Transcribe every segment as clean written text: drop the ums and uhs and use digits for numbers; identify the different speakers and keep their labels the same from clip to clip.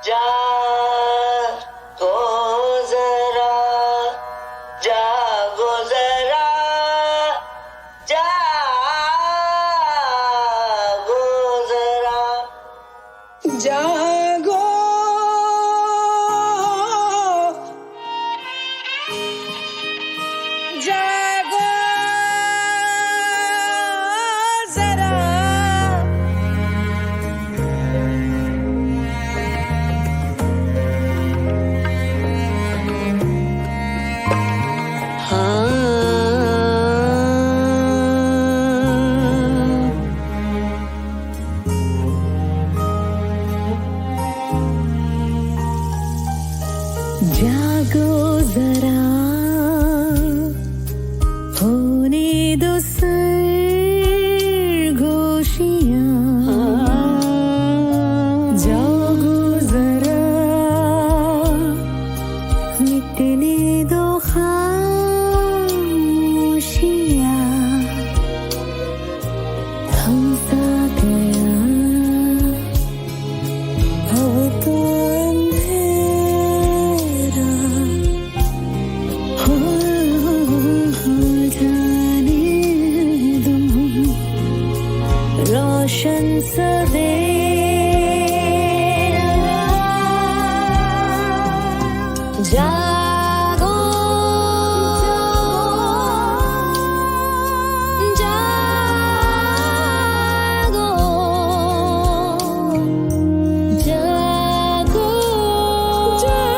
Speaker 1: जागो जरा, जागो जरा, जागो जरा,
Speaker 2: जागो जागो जरा, जागो जरा, होने दो सरगोशियां, जागो जरा, मिटने दो खामोशियां, थम सा गया अब तो अंधेरा, हो जाने दो रोशन सवेरा, जागो जागो जागो जागो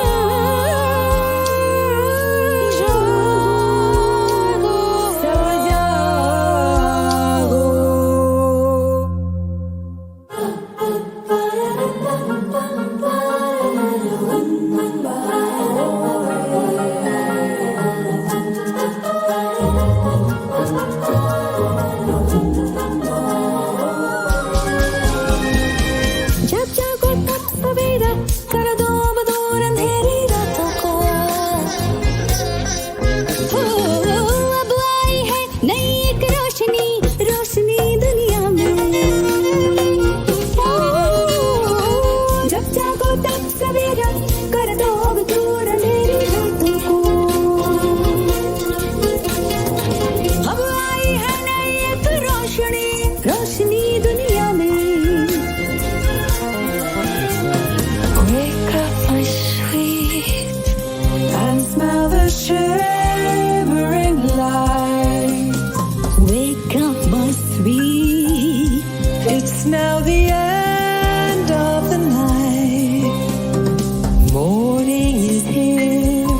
Speaker 2: सब जागो। जब जागो तब सवेरा, कर दो अब दूर अंधेरी रातों को। हो अब आई है नई एक रोशनी, रोशनी दुनिया में। जब जागो तब सवेरा, कर दो अब दूर अंधेरी रातों को। अब आई है नई एक रोशनी, रोशनी दुनिया में। Wake up, my sweet, and smell the shimmering light. Wake up, my sweet, it's now the end of the night. Morning is here,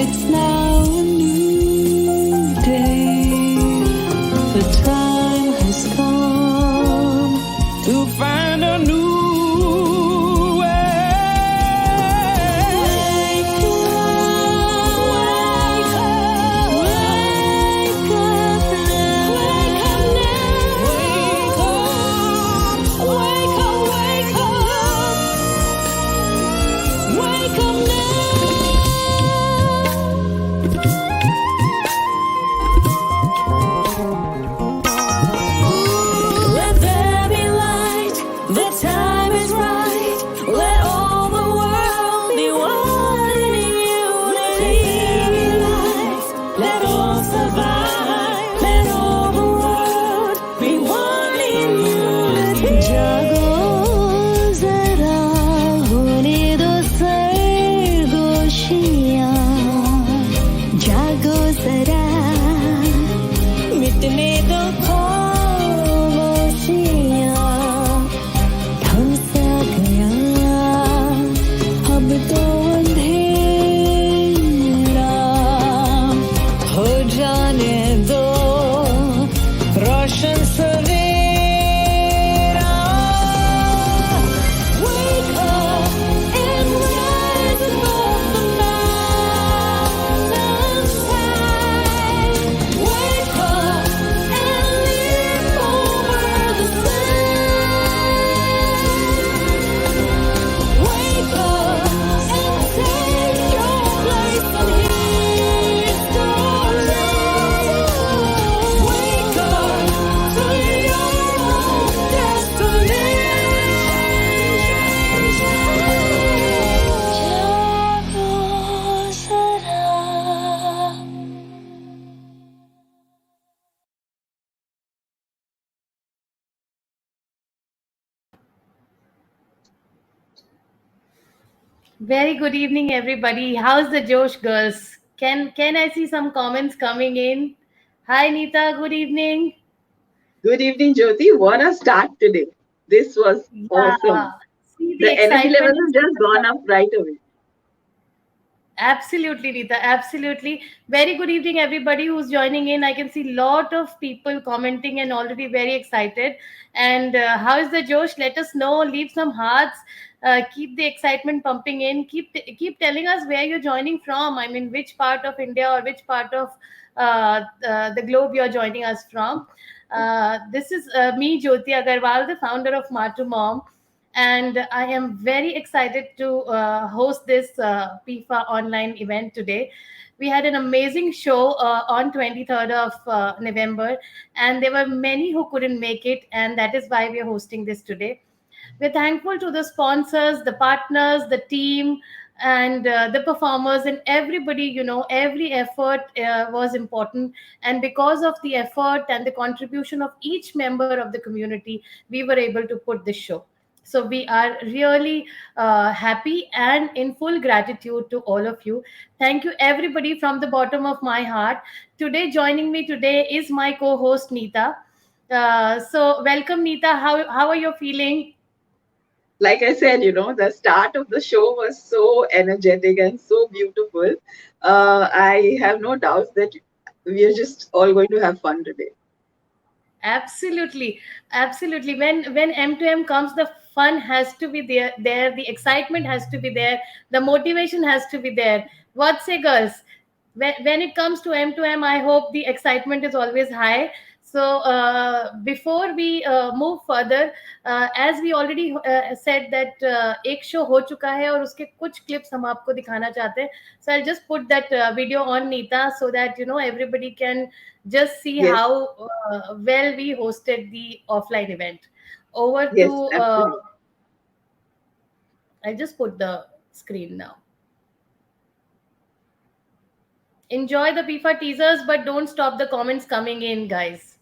Speaker 2: it's now a new day. The time has come to find a new Let there be light, the time is right.
Speaker 3: Very good evening, everybody. How's the Josh girls? Can I see some comments coming in? Hi, Neeta. Good evening.
Speaker 4: Good evening, Jyoti. What a start today. This was
Speaker 3: Yeah.
Speaker 4: awesome.
Speaker 3: See, the
Speaker 4: The energy
Speaker 3: excitement
Speaker 4: levels
Speaker 3: is
Speaker 4: have just gone up right away.
Speaker 3: absolutely, Neeta. Absolutely. Very good evening, everybody who's joining in. I can see lot of people commenting and already very excited. And how is the Josh? Let us know. Leave some hearts. Keep the excitement pumping in. Keep telling us where you're joining from. I mean, which part of India or which part of the globe you're joining us from. This is me, Jyoti Agarwal, the founder of Matu Mom, and I am very excited to host this PIFA online event today. We had an amazing show on 23rd of November, and there were many who couldn't make it, and that is why we are hosting this today. We're thankful to the sponsors, the partners, the team, and the performers, and everybody. Every effort was important, and because of the effort and the contribution of each member of the community, we were able to put this show. So we are really happy and in full gratitude to all of you. Thank you, everybody, from the bottom of my heart. Today, joining me today is my co-host Neeta. So welcome, Neeta. How are you feeling?
Speaker 4: Like I said, the start of the show was so energetic and so beautiful. I have no doubts that we are just all going to have fun today.
Speaker 3: Absolutely, absolutely. When M2M comes, the fun has to be there. The excitement has to be there. The motivation has to be there. What say, girls? When it comes to M2M, I hope the excitement is always high. So before we move further, as we already said that एक show हो चुका है और उसके कुछ clips हम आपको दिखाना चाहते हैं. So I'll just put that video on, Neeta, so that everybody can just see
Speaker 4: Yes,
Speaker 3: how well we hosted the offline event. Over to
Speaker 4: yes, absolutely.
Speaker 3: I'll just put the screen now. Enjoy the FIFA teasers, but don't stop the comments coming in, guys.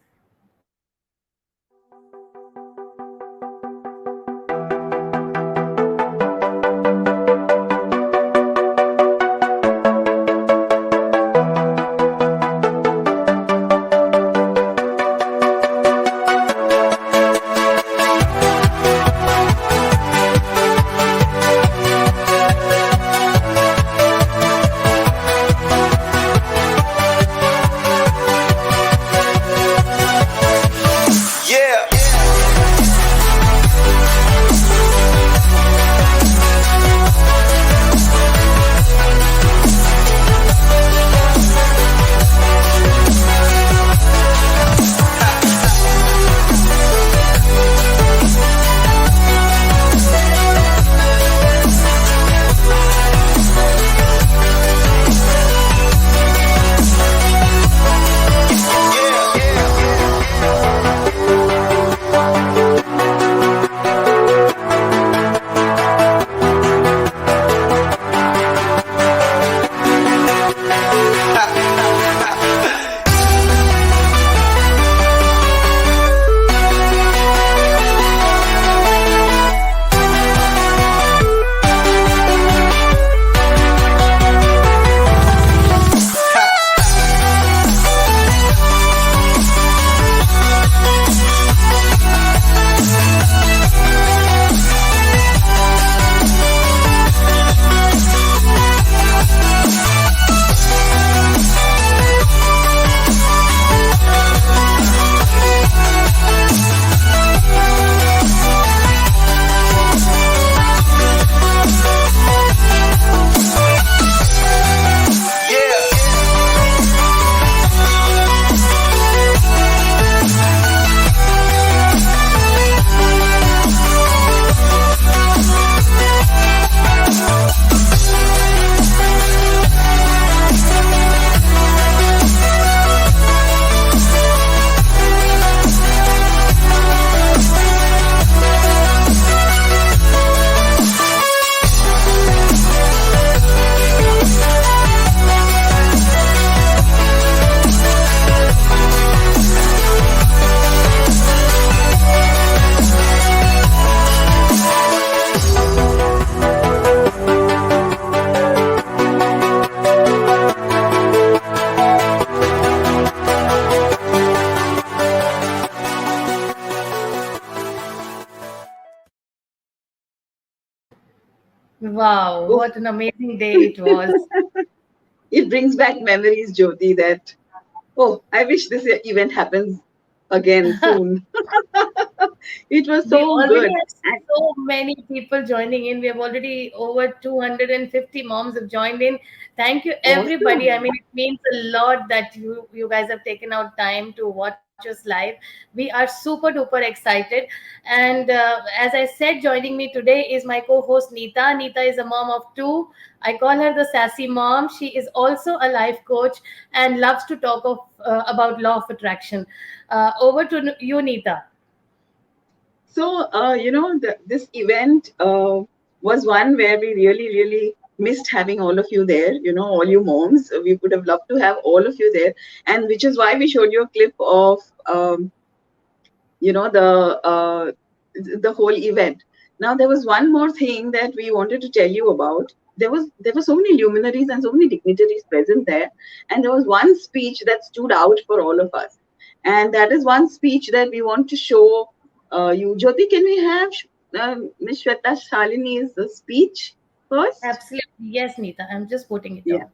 Speaker 3: Wow,
Speaker 4: Oh.
Speaker 3: what an amazing day it was.
Speaker 4: It brings back memories, Jyoti, that, oh, I wish this event happens again soon. It was
Speaker 3: We
Speaker 4: so
Speaker 3: already
Speaker 4: good.
Speaker 3: have
Speaker 4: And
Speaker 3: so many people joining in. We have already over 250 moms have joined in. Thank you, everybody. I
Speaker 4: awesome.
Speaker 3: mean, it means a lot that you guys have taken out time to watch us live. We are super duper excited. And as I said, joining me today is my co-host Neeta. Neeta is a mom of two. I call her the sassy mom. She is also a life coach and loves to talk about law of attraction. Over to you, Neeta.
Speaker 4: So, this event was one where we really, really missed having all of you there, all you moms. We would have loved to have all of you there. And which is why we showed you a clip of, you know, the whole event. Now, there was one more thing that we wanted to tell you about. There were so many luminaries and so many dignitaries present there, and there was one speech that stood out for all of us, and that is one speech that we want to show you. Jyoti, can we have Ms. Shweta Shalini's speech first?
Speaker 3: Absolutely. Yes, Neeta. I'm just putting it
Speaker 4: Yeah.
Speaker 3: on.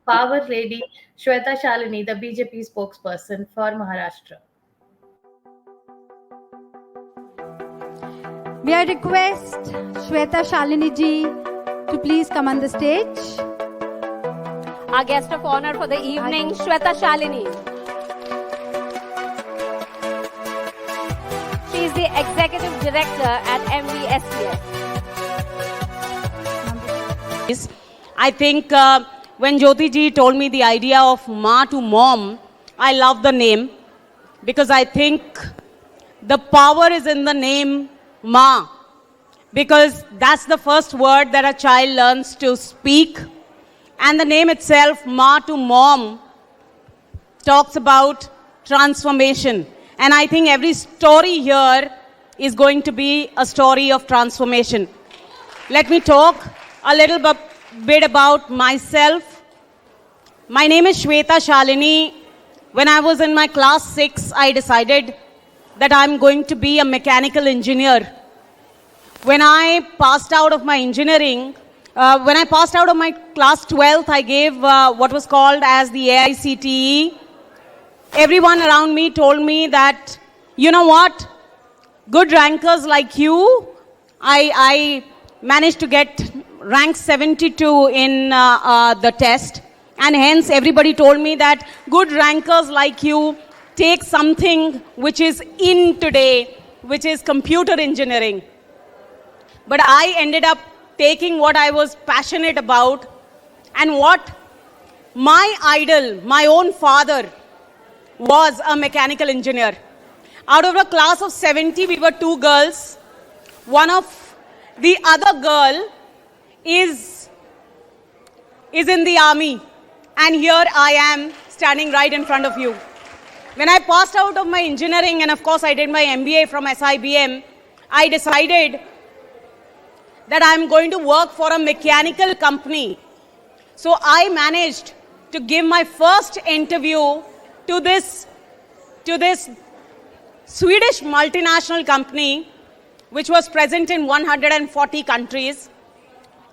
Speaker 3: Power lady Shweta Shalini, the BJP spokesperson for Maharashtra.
Speaker 5: May I request Shweta Shalini ji to please come on the stage?
Speaker 6: Our guest of honor for the evening, Shweta Shalini. She is the Executive Director at MVSPF.
Speaker 7: I think when Jyoti ji told me the idea of Ma to Mom, I love the name because I think the power is in the name Ma, because that's the first word that a child learns to speak. And the name itself, Ma to Mom, talks about transformation. And I think every story here is going to be a story of transformation. Let me talk a little bit about myself. My name is Shweta Shalini. When I was in my class 6, I decided that I'm going to be a mechanical engineer. When I passed out of my engineering, when I passed out of my class 12th, I gave what was called as the AICTE. Everyone around me told me that, you know what, good rankers like you, I managed to get rank 72 in the test. And hence everybody told me that good rankers like you take something which is in today, which is computer engineering. But I ended up taking what I was passionate about and what my idol, my own father, was a mechanical engineer. Out of a class of 70, we were 2 girls. One of the other girl is in the army. And here I am standing right in front of you. When I passed out of my engineering, and of course I did my MBA from SIBM, I decided that I'm going to work for a mechanical company. So I managed to give my first interview to this Swedish multinational company, which was present in 140 countries.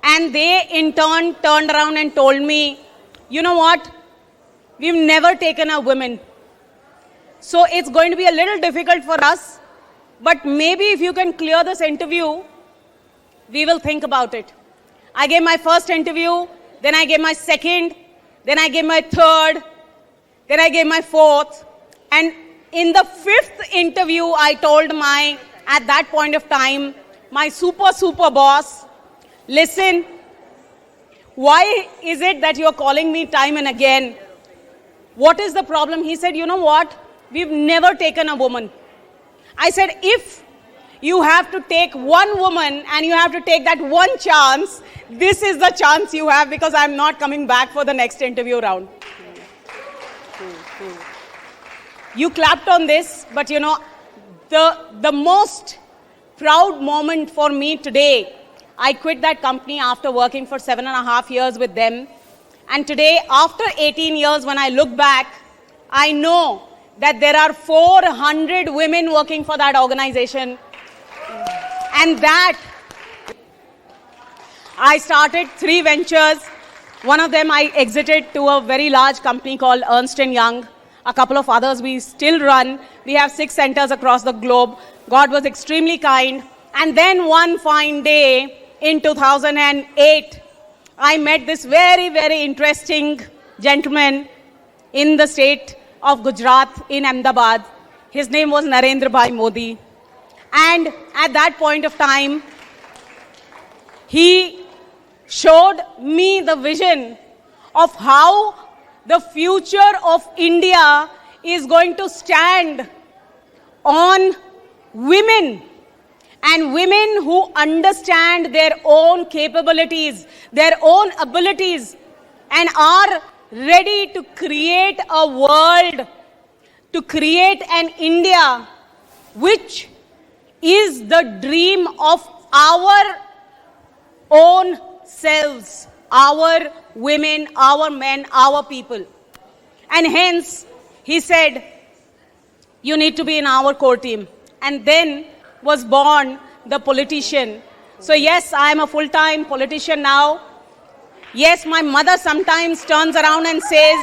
Speaker 7: And they in turn turned around and told me, you know what, we've never taken a woman. So it's going to be a little difficult for us, but maybe if you can clear this interview, we will think about it. I gave my first interview, then I gave my second, then I gave my third, then I gave my fourth. And in the 5th interview, I told at that point of time, my super boss, listen, why is it that you're calling me time and again? What is the problem? He said, you know what? We've never taken a woman. I said, if you have to take one woman and you have to take that one chance, this is the chance you have, because I'm not coming back for the next interview round. You clapped on this, but you know, the most proud moment for me today, I quit that company after working for 7.5 years with them. And today, after 18 years, when I look back, I know that there are 400 women working for that organization. And that, I started 3 ventures. One of them I exited to a very large company called Ernst & Young. A couple of others we still run. We have 6 centers across the globe. God was extremely kind. And then one fine day in 2008, I met this very, very interesting gentleman in the state of Gujarat, in Ahmedabad. His name was Narendra Bhai Modi. And at that point of time, he showed me the vision of how the future of India is going to stand on women, and women who understand their own capabilities, their own abilities, and are ready to create a world, to create an India which is the dream of our own selves, our women, our men, our people. And hence, he said, you need to be in our core team. And then was born the politician. So yes, I am a full-time politician now. Yes, my mother sometimes turns around and says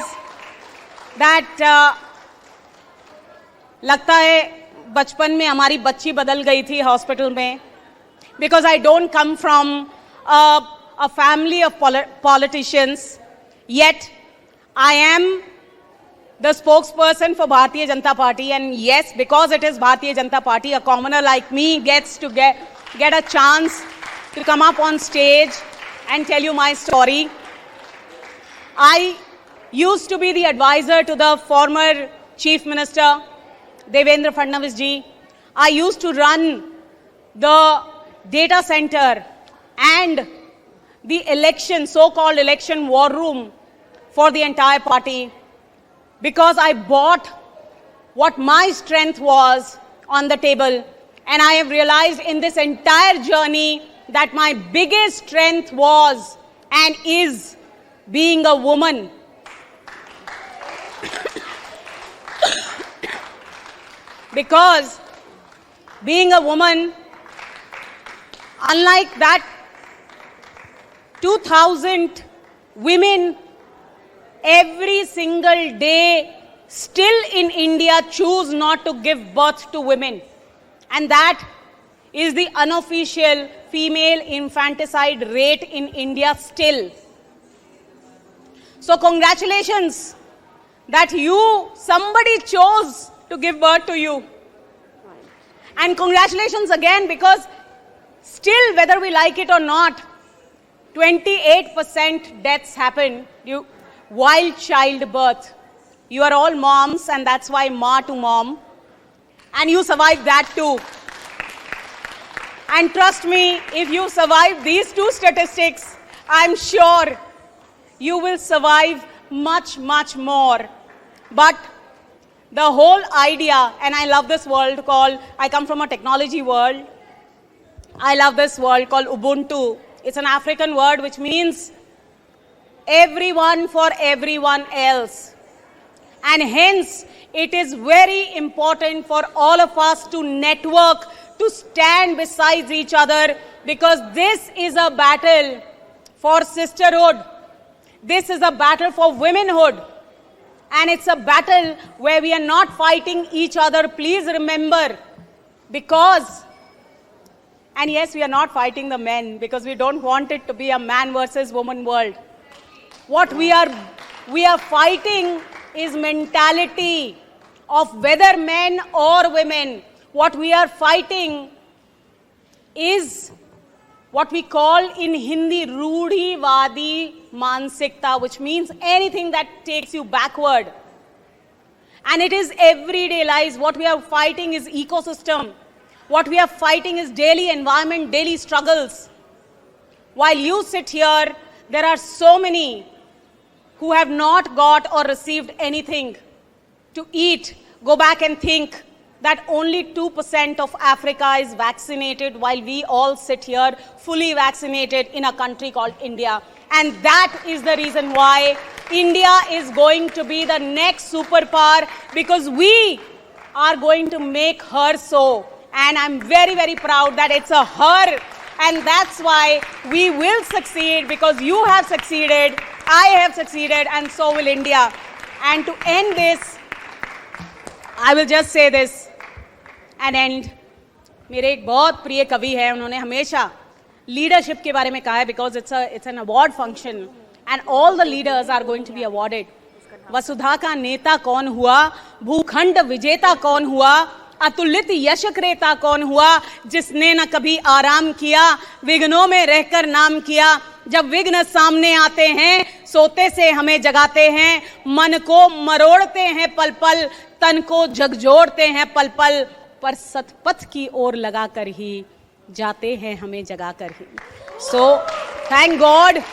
Speaker 7: that लगता है बचपन में हमारी बच्ची बदल गई थी hospital में, because I don't come from a family of politicians, yet I am the spokesperson for Bharatiya Janata Party, and yes, because it is Bharatiya Janata Party, a commoner like me gets to get a chance to come up on stage and tell you my story. I used to be the advisor to the former Chief Minister, Devendra Fadnavis ji. I used to run the data center and the election, so-called election war room for the entire party, because I bought what my strength was on the table. And I have realized in this entire journey that my biggest strength was and is being a woman. Because being a woman, unlike that 2,000 women every single day still in India choose not to give birth to women. And that is the unofficial female infanticide rate in India still. So congratulations that somebody chose to give birth to you. And congratulations again, because still, whether we like it or not, 28% deaths happen while childbirth. You are all moms, and that's why Ma to Mom. And you survived that too. And trust me, if you survive these 2 statistics, I'm sure you will survive much, much more. But the whole idea, and I love this world I come from a technology world. I love this world called Ubuntu. It's an African word which means everyone for everyone else. And hence, it is very important for all of us to network, to stand beside each other, because this is a battle for sisterhood. This is a battle for womanhood. And it's a battle where we are not fighting each other, please remember. Because, and yes, we are not fighting the men, because we don't want it to be a man versus woman world. What we are fighting is mentality of whether men or women. What we are fighting is what we call in Hindi Rudhivadi Mansikta, which means anything that takes you backward. And it is everyday lives. What we are fighting is ecosystem. What we are fighting is daily environment, daily struggles. While you sit here, there are so many who have not got or received anything to eat. Go back and think that only 2% of Africa is vaccinated, while we all sit here fully vaccinated in a country called India. And that is the reason why India is going to be the next superpower, because we are going to make her so. And I'm very, very proud that it's a her And that's why we will succeed, because you have succeeded, I have succeeded, and so will India. And to end this, I will just say this and end. मेरे एक बहुत प्रिय कवि हैं, उन्होंने हमेशा leadership के बारे में कहा है, because it's an award function and all the leaders are going to be awarded. वसुधा का नेता कौन हुआ, भूखंड विजेता कौन हुआ, अतुलित यश क्रेता कौन हुआ, जिसने न कभी आराम किया, विघ्नों में रहकर नाम किया. जब विघ्न सामने आते हैं, सोते से हमें जगाते हैं, मन को मरोड़ते हैं पल पल, तन को झकझोरते हैं पल पल, पर सतपथ की ओर लगाकर ही जाते हैं हमें जगाकर ही. So thank God.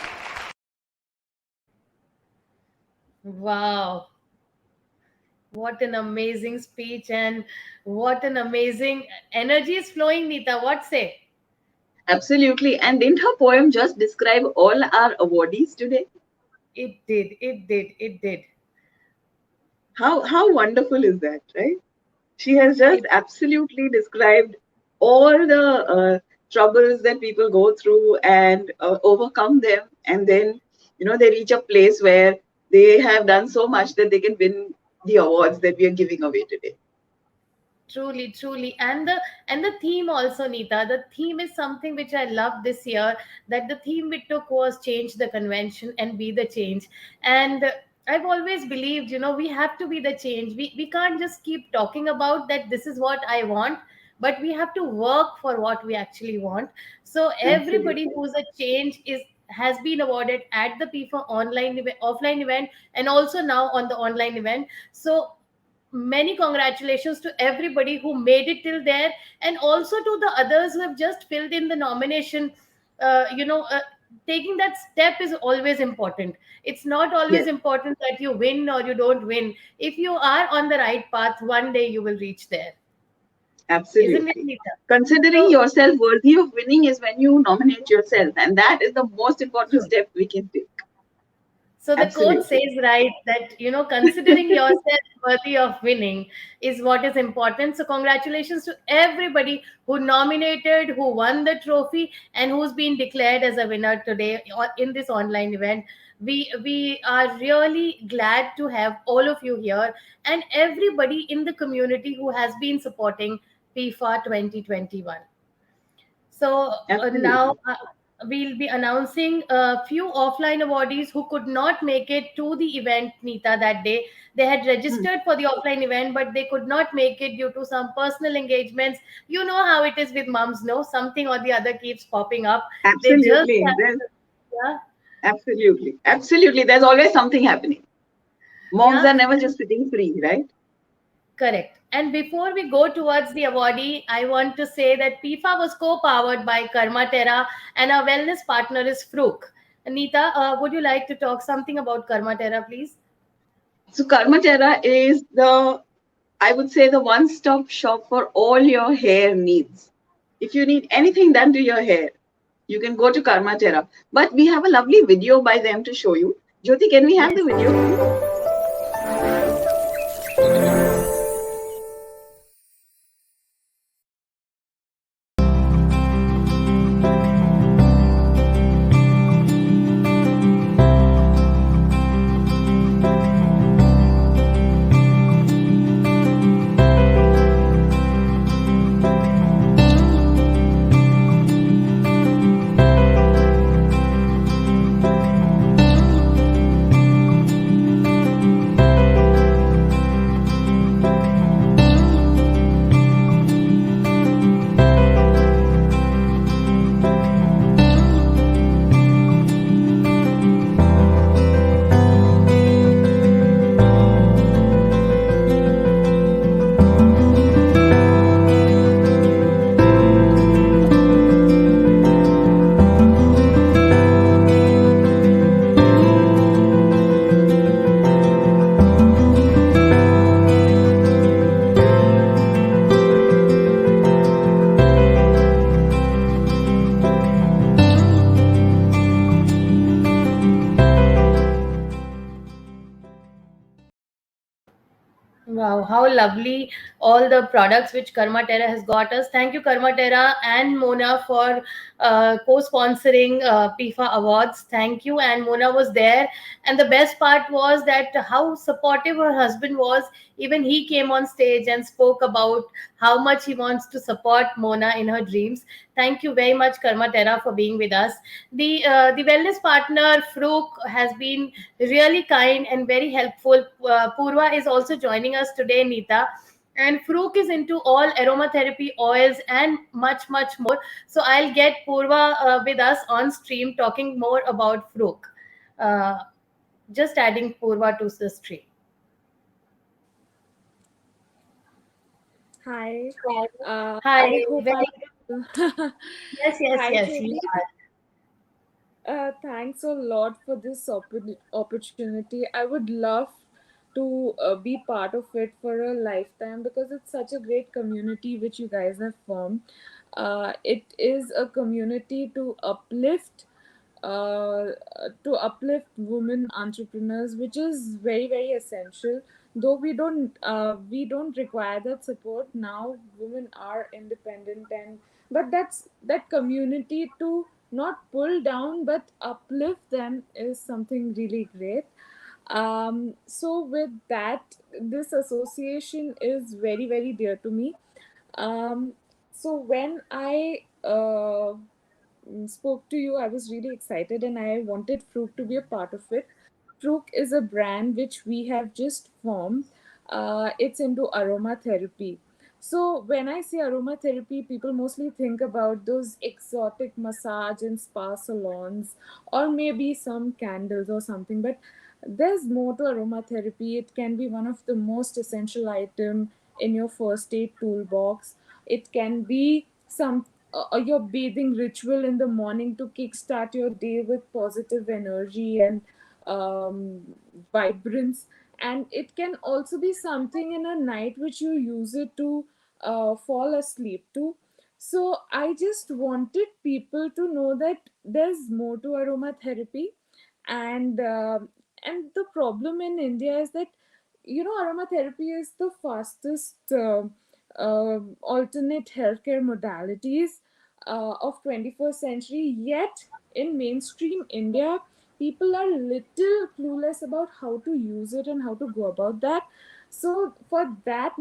Speaker 3: Wow. What an amazing speech, and what an amazing energy is flowing, Neeta. What say?
Speaker 4: Absolutely. And didn't her poem just describe all our awardees today?
Speaker 3: It did.
Speaker 4: How wonderful is that, right? She has just absolutely described all the troubles that people go through and overcome them. And then, they reach a place where they have done so much that they can win the awards that we are giving away today.
Speaker 3: Truly. And the theme also, Neeta. The theme is something which I love this year, that the theme we took was change the convention and be the change. And I've always believed, we have to be the change. We can't just keep talking about that this is what I want, but we have to work for what we actually want. So everybody who's a change has been awarded at the PIFA offline event, and also now on the online event. So many congratulations to everybody who made it till there, and also to the others who have just filled in the nomination. Taking that step is always important. It's not always important that you win or you don't win. If you are on the right path, one day you will reach there.
Speaker 4: Absolutely.
Speaker 3: Isn't it, Neeta?
Speaker 4: Considering yourself worthy of winning is when you nominate yourself, and that is the most important step we can take.
Speaker 3: So the quote says, right, that, considering yourself worthy of winning is what is important. So congratulations to everybody who nominated, who won the trophy, and who's been declared as a winner today in this online event. We are really glad to have all of you here, and everybody in the community who has been supporting PIFA 2021. So now we'll be announcing a few offline awardees who could not make it to the event, Neeta, that day. They had registered for the offline event, but they could not make it due to some personal engagements. You know how it is with moms, no? Something or the other keeps popping up.
Speaker 4: Absolutely. Absolutely. There's always something happening. Moms are never just sitting free, right?
Speaker 3: Correct. And before we go towards the awardee, I want to say that PIFA was co-powered by Karma Terra, and our wellness partner is Fruc. Neeta, would you like to talk something about Karma Terra, please?
Speaker 4: So Karma Terra is the one-stop shop for all your hair needs. If you need anything done to your hair, you can go to Karma Terra. But we have a lovely video by them to show you. Jyoti, can we have the video?
Speaker 3: Wow, how lovely all the products which Karma Terra has got us. Thank you, Karma Terra and Mona, for co-sponsoring PIFA Awards. Thank you. And Mona was there. And the best part was that how supportive her husband was. Even he came on stage and spoke about how much he wants to support Mona in her dreams. Thank you very much, Karma Terra, for being with us. The wellness partner, Frook, has been really kind and very helpful. Purva is also joining us today, Neeta. And Frook is into all aromatherapy oils and much, much more. So I'll get Purva with us on stream talking more about Frook. Uh, just adding Purva to the stream.
Speaker 8: Hi.
Speaker 3: Hi.
Speaker 8: I hope
Speaker 3: Very, yes, yes,
Speaker 8: Hi,
Speaker 3: yes.
Speaker 8: Jyoti.
Speaker 3: You are.
Speaker 8: Thanks a lot for this opportunity. I would love to be part of it for a lifetime because it's such a great community which you guys have formed. It is a community uh, to uplift women entrepreneurs, which is very very essential. Though we don't require that support now. Women are independent, and but that community to not pull down but uplift them is something really great. So with that, this association is very very dear to me. So when I spoke to you, I was really excited and I wanted Frook to be a part of it. Frook is a brand which we have just formed. It's into aromatherapy. So when I say aromatherapy, people mostly think about those exotic massage and spa salons or maybe some candles or something. But there's more to aromatherapy. It can be one of the most essential item in your first aid toolbox. It can be some your bathing ritual in the morning to kickstart your day with positive energy and vibrance. And it can also be something in a night which you use it to fall asleep to. So I just wanted people to know that there's more to aromatherapy. And uh, and the problem in India is that aromatherapy is the fastest alternate healthcare modalities of 21st century. Yet in mainstream India, people are little clueless about how to use it and how to go about that. So for that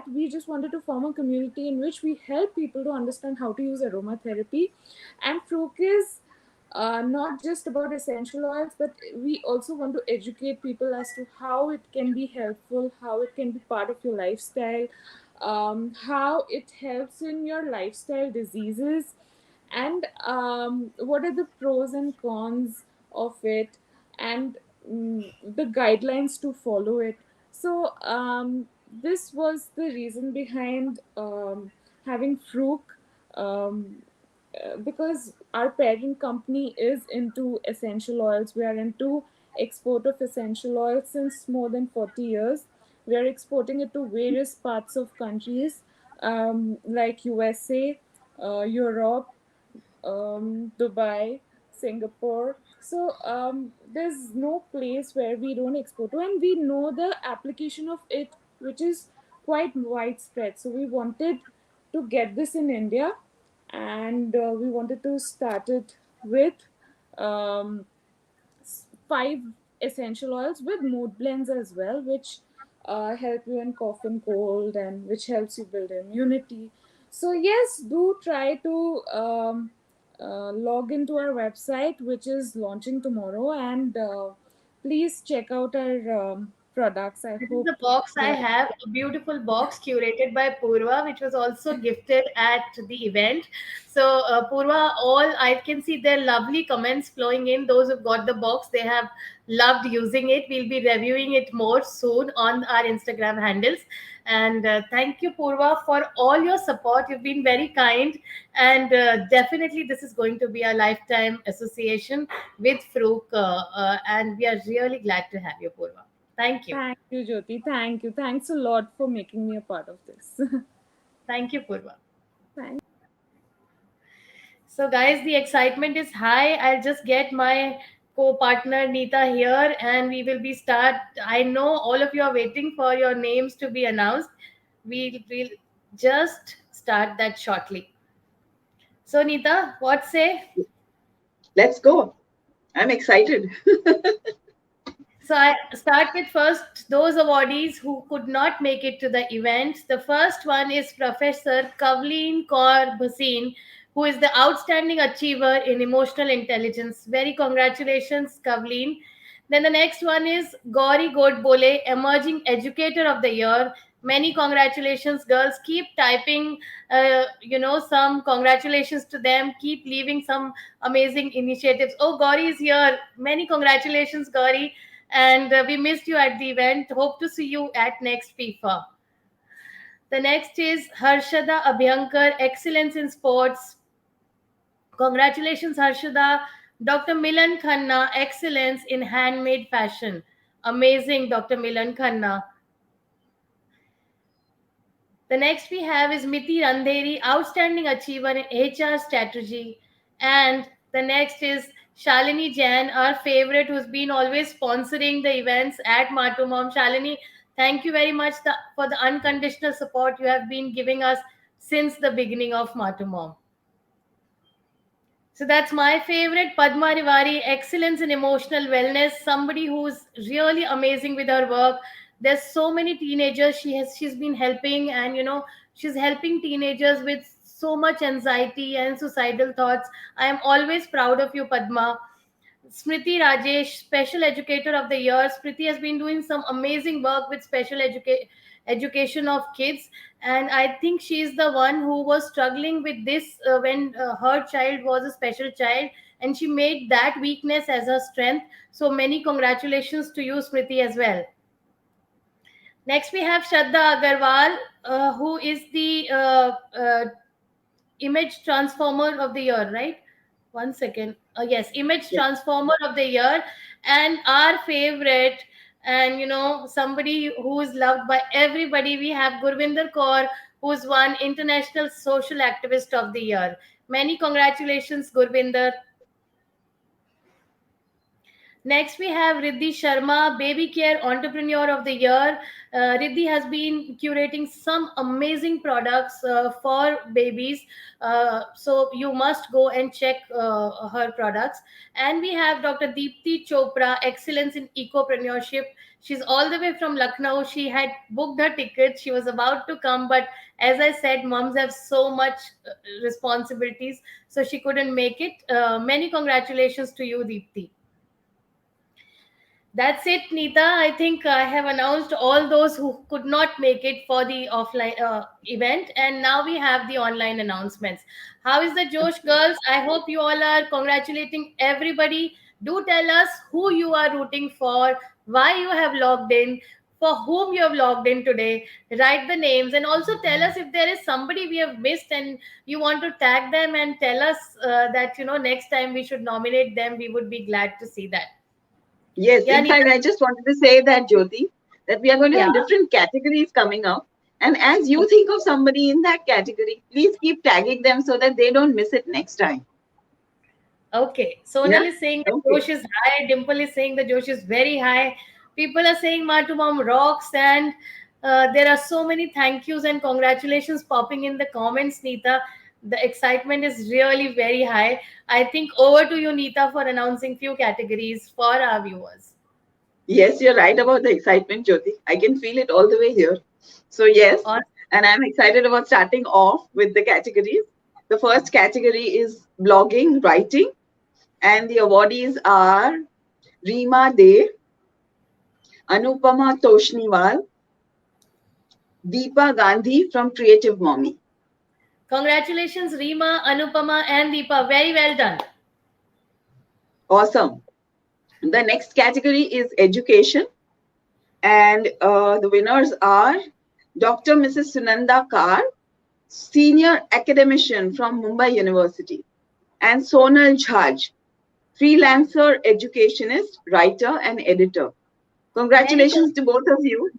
Speaker 8: we just wanted to form a community in which we help people to understand how to use aromatherapy. And Frook is not just about essential oils, but we also want to educate people as to how it can be helpful, how it can be part of your lifestyle, how it helps in your lifestyle diseases, and what are the pros and cons of it, and the guidelines to follow it. So this was the reason behind having Frook. Because our parent company is into essential oils. We are into export of essential oils since more than 40 years. We are exporting it to various parts of countries like USA, Europe, Dubai, Singapore. So there's no place where we don't export to, and we know the application of it, which is quite widespread. So we wanted to get this in India, and we wanted to start it with um, 5 essential oils with mood blends as well, which help you in cough and cold and which helps you build immunity. So yes, do try to log into our website, which is launching tomorrow, and please check out our products. I
Speaker 3: This is
Speaker 8: hope
Speaker 3: the box I
Speaker 8: you
Speaker 3: have, a beautiful box curated by Purva, which was also gifted at the event. So, Purva, all I can see their lovely comments flowing in. Those who've got the box, they have loved using it. We'll be reviewing it more soon on our Instagram handles. And thank you, Purva, for all your support. You've been very kind. And definitely, this is going to be a lifetime association with Frook. And we are really glad to have you, Purva. Thank you.
Speaker 8: Thank you, Jyoti. Thank you. Thanks a lot for making me a part of this.
Speaker 3: Thank you, Purva.
Speaker 8: Thank
Speaker 3: So, guys, the excitement is high. I'll just get my co-partner Neeta here, and we will be start. I know all of you are waiting for your names to be announced. We will just start that shortly. So Neeta, what say?
Speaker 4: Let's go. I'm excited.
Speaker 3: So I start with first those awardees who could not make it to the event. The first one is Professor Kavleen Kaur Bhasin, who is the outstanding achiever in emotional intelligence. Very congratulations, Kavleen. Then the next one is Gauri Godbole, Emerging Educator of the Year. Many congratulations, girls. Keep typing, some congratulations to them. Keep leaving some amazing initiatives. Oh, Gauri is here. Many congratulations, Gauri. And we missed you at the event. Hope to see you at next FIFA. The next is Harshada Abhyankar, Excellence in Sports. Congratulations, Harshada. Dr. Milan Khanna, Excellence in Handmade Fashion. Amazing, Dr. Milan Khanna. The next we have is Miti Randheri, Outstanding Achiever in HR Strategy. And the next is Shalini Jain, our favorite, who's been always sponsoring the events at Matu Mom. Shalini, thank you very much for the unconditional support you have been giving us since the beginning of Matu Mom. So that's my favorite, Padma Rivari, Excellence in Emotional Wellness, somebody who's really amazing with her work. There's so many teenagers she's been helping, and she's helping teenagers with so much anxiety and suicidal thoughts. I am always proud of you, Padma. Smriti Rajesh, Special Educator of the Year. Smriti has been doing some amazing work with special education of kids, and I think she's the one who was struggling with this when her child was a special child, and she made that weakness as her strength. So many congratulations to you, Smriti, as well. Next, we have Shraddha Agarwal, who is the Image Transformer of the Year, right? One second. Yes, Image Transformer of the Year. And our favorite, and somebody who is loved by everybody, we have Gurvinder Kaur, who's won International Social Activist of the Year. Many congratulations, Gurvinder. Next, we have Riddhi Sharma, Baby Care Entrepreneur of the Year. Riddhi has been curating some amazing products for babies. So you must go and check her products. And we have Dr. Deepthi Chopra, Excellence in Ecopreneurship. She's all the way from Lucknow. She had booked her ticket. She was about to come, but as I said, moms have so much responsibilities, so she couldn't make it. Many congratulations to you, Deepthi. That's it, Neeta. I think I have announced all those who could not make it for the offline event, and now we have the online announcements. How is the Josh, girls? I hope you all are congratulating everybody. Do tell us who you are rooting for, why you have logged in, for whom you have logged in today. Write the names, and also tell us if there is somebody we have missed and you want to tag them and tell us that next time we should nominate them. We would be glad to see that.
Speaker 4: Yes, in fact, I just wanted to say that, Jyoti, that we are going to have different categories coming up. And as you think of somebody in that category, please keep tagging them so that they don't miss it next time.
Speaker 3: Okay. Sonal is saying the Josh is high. Dimple is saying the Josh is very high. People are saying Matu Mom rocks. And there are so many thank yous and congratulations popping in the comments, Neeta. The excitement is really very high. I think over to you, Neeta, for announcing few categories for our viewers.
Speaker 4: Yes, you're right about the excitement, Jyoti. I can feel it all the way here. So yes, and I'm excited about starting off with the categories. The first category is blogging, writing, and the awardees are Reema De, Anupama Toshniwal, Deepa Gandhi from Creative Mommy.
Speaker 3: Congratulations, Reema, Anupama, and Deepa. Very well done.
Speaker 4: Awesome. The next category is education. And the winners are Dr. Mrs. Sunanda Kar, Senior Academician from Mumbai University, and Sonal Jhaj, Freelancer Educationist, Writer, and Editor. Congratulations to both of you.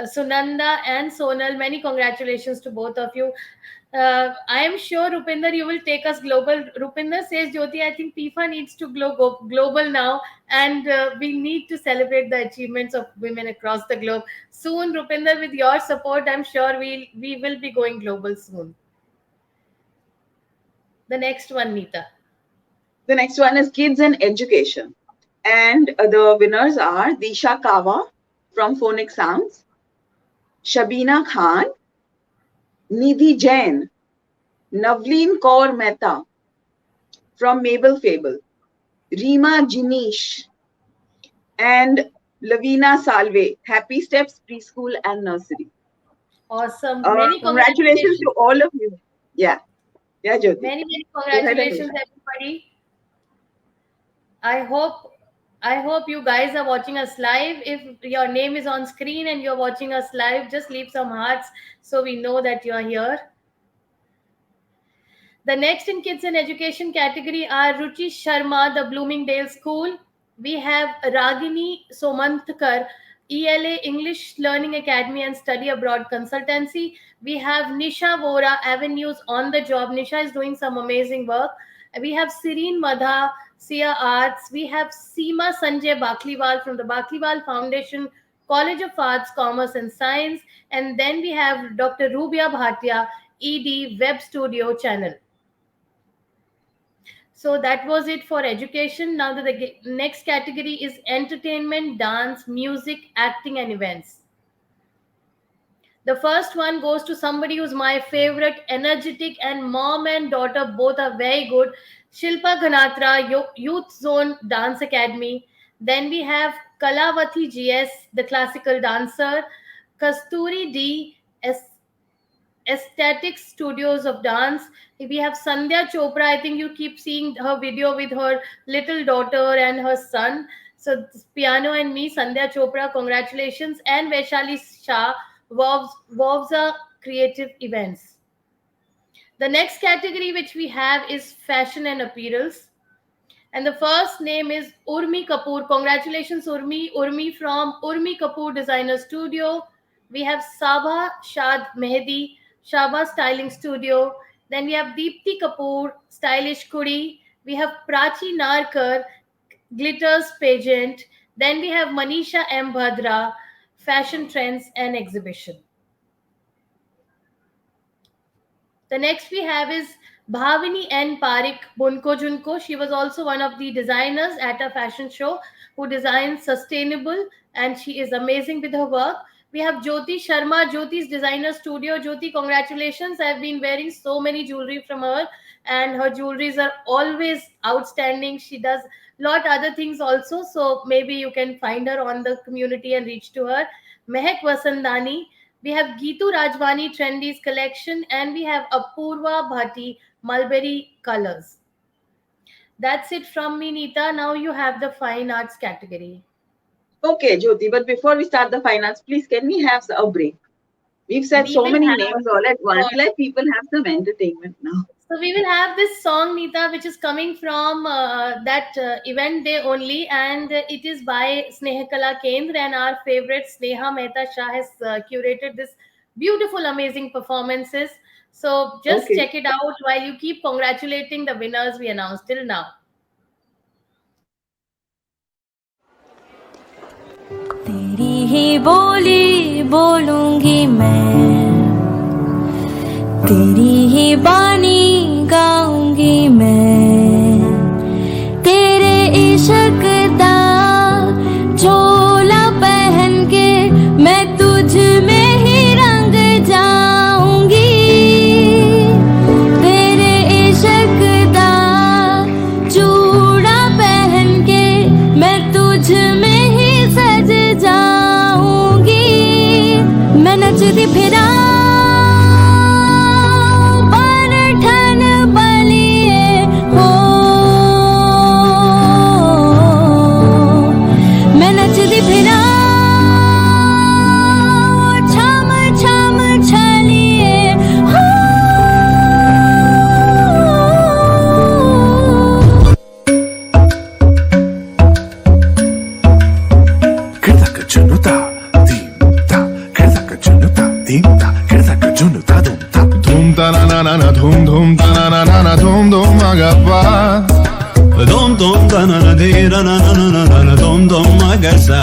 Speaker 3: Sunanda and Sonal, many congratulations to both of you. I am sure, Rupinder, you will take us global. Rupinder says, Jyoti, I think PIFA needs to go global now, and we need to celebrate the achievements of women across the globe. Soon, Rupinder, with your support, I'm sure we will be going global soon. The next one, Neeta.
Speaker 4: The next one is Kids and Education. And the winners are Disha Kawa from Phonic Sounds, Shabina Khan, Nidhi Jain, Navleen Kaur Mehta from Mabel Fable, Reema Jinish, and Lavina Salve, Happy Steps Preschool and Nursery.
Speaker 3: Awesome. Many
Speaker 4: congratulations to all of you. Yeah, Jyoti.
Speaker 3: Many congratulations, everybody. I hope you guys are watching us live. If your name is on screen and you're watching us live, just leave some hearts so we know that you are here. The next in Kids and Education category are Ruchi Sharma, the Bloomingdale School. We have Ragini Somantkar, ELA, English Learning Academy and Study Abroad Consultancy. We have Nisha Vora, Avenues on the Job. Nisha is doing some amazing work. We have Sireen Madha, Sia Arts. We have Seema Sanjay Bakliwal from the Bakliwal Foundation, College of Arts, Commerce and Science. And then we have Dr. Rubia Bhatia, ED, Web Studio Channel. So that was it for education. Now the next category is entertainment, dance, music, acting and events. The first one goes to somebody who's my favorite, energetic, and mom and daughter both are very good. Shilpa Ganatra, Youth Zone Dance Academy. Then we have Kalavati GS, the classical dancer. Kasturi D, Aesthetic Studios of Dance. We have Sandhya Chopra. I think you keep seeing her video with her little daughter and her son. So piano and me, Sandhya Chopra, congratulations. And Vaishali Shah, Vovza Creative Events. The next category which we have is fashion and apparels. And the first name is Urmi Kapoor. Congratulations, Urmi. Urmi from Urmi Kapoor Designer Studio. We have Sabha Shad Mehdi, Shaba Styling Studio. Then we have Deepti Kapoor, Stylish Kudi. We have Prachi Narkar, Glitters Pageant. Then we have Manisha M. Bhadra, Fashion Trends and Exhibition. The next we have is Bhavini N. Parik, Bunko Junko. She was also one of the designers at a fashion show who designed sustainable, and she is amazing with her work. We have Jyoti Sharma, Jyoti's Designer Studio. Jyoti, congratulations. I've been wearing so many jewelry from her, and her jewelries are always outstanding. She does a lot other things also, so maybe you can find her on the community and reach to her. Mehak Vasandani. We have Geetu Rajwani Trendies Collection, and we have Apurva Bhati Mulberry Colors. That's it from me, Neeta. Now you have the fine arts category.
Speaker 4: Okay, Jyoti, but before we start the fine arts, please, can we have a break? We've said so many names all at once. Let people have some entertainment now.
Speaker 3: So we will have this song, Neeta, which is coming from that event day only, and it is by Snehakala Kendra, and our favorite Sneha Mehta Shah has curated this beautiful, amazing performances. So just check it out while you keep congratulating the winners we announced till now.
Speaker 2: तेरी ही बोली बोलूंगी मैं, तेरी ही बानी गाऊंगी मैं, तेरे इश्क दा झोला पहन के मैं तुझ में ही रंग जाऊंगी, तेरे इश्क दा चूड़ा पहन के मैं तुझ में ही सज जाऊंगी, मैं नचती फिरा
Speaker 9: na dum dum agapa. Dum dum da na di na na na na na dum dum agasa.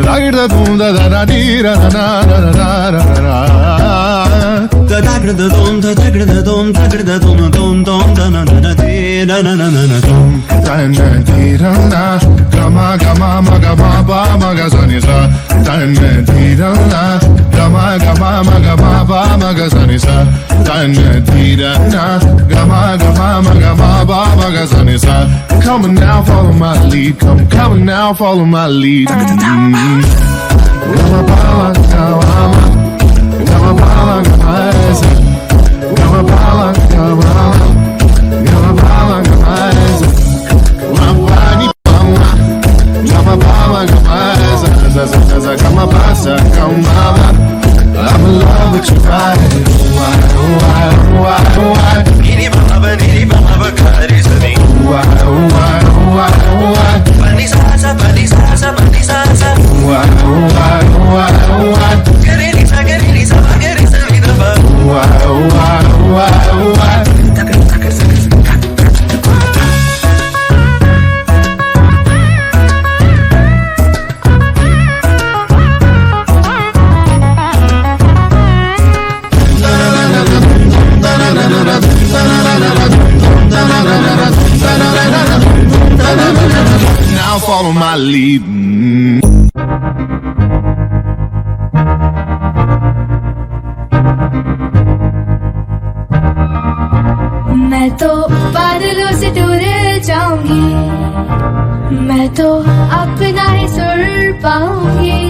Speaker 9: Da da dum da da di ra na na na na na. Da da da dum da da dum da dum dum dum da na na di na na na na dum da na di ra na. Gama gama ma gama ba ma ga sa ni sa. Da na di ra na. Gama gama ma gama ba ma ga sa ni sa. Da na di ra na. Gama gama ma gama ba ma ga sa ni sa. Come on now, follow my lead. Come on now, follow my lead. Gama ba gama. Gama ba gama. Gama ba gama. Gama ba gama. Wani pama. Gama ba gama. Gama pasa gama. I'm in love with you, right? Why? Niri baba, kari sami. Why? Pani sa, pani sa. Why? Gari sa, gari sa, vida ba. Why? Now follow my lead.
Speaker 2: मैं तो बादलों से दूर जाऊंगी, मैं तो अपना ही सुर पाऊंगी,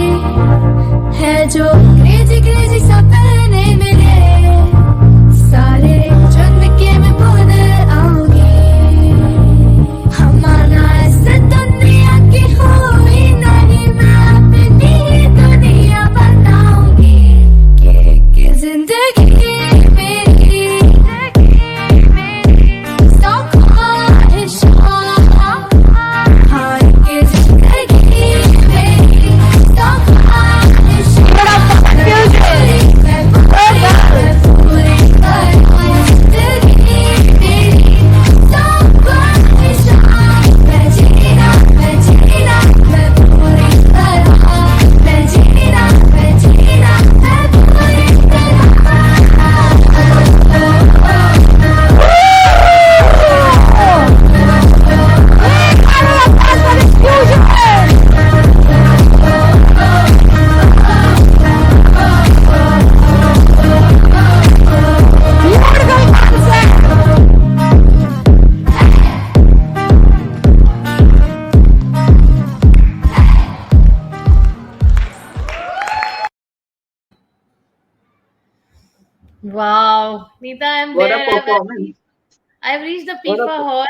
Speaker 2: है जो क्रेजी क्रेजी सपने मेरे सारे चुन के मैं भूल आऊंगी। हमारा ऐसे दुनिया की हुई नहीं, मैं अपनी दुनिया बताऊंगी कि जिंदगी मेरी सौ ख्वाहिश हाँ कि जिंदगी मेरी सौ ख्वाहिश
Speaker 3: Wow, Neeta, I'm
Speaker 4: What
Speaker 3: there.
Speaker 4: a performance.
Speaker 3: I've reached the
Speaker 4: What a
Speaker 3: FIFA hall,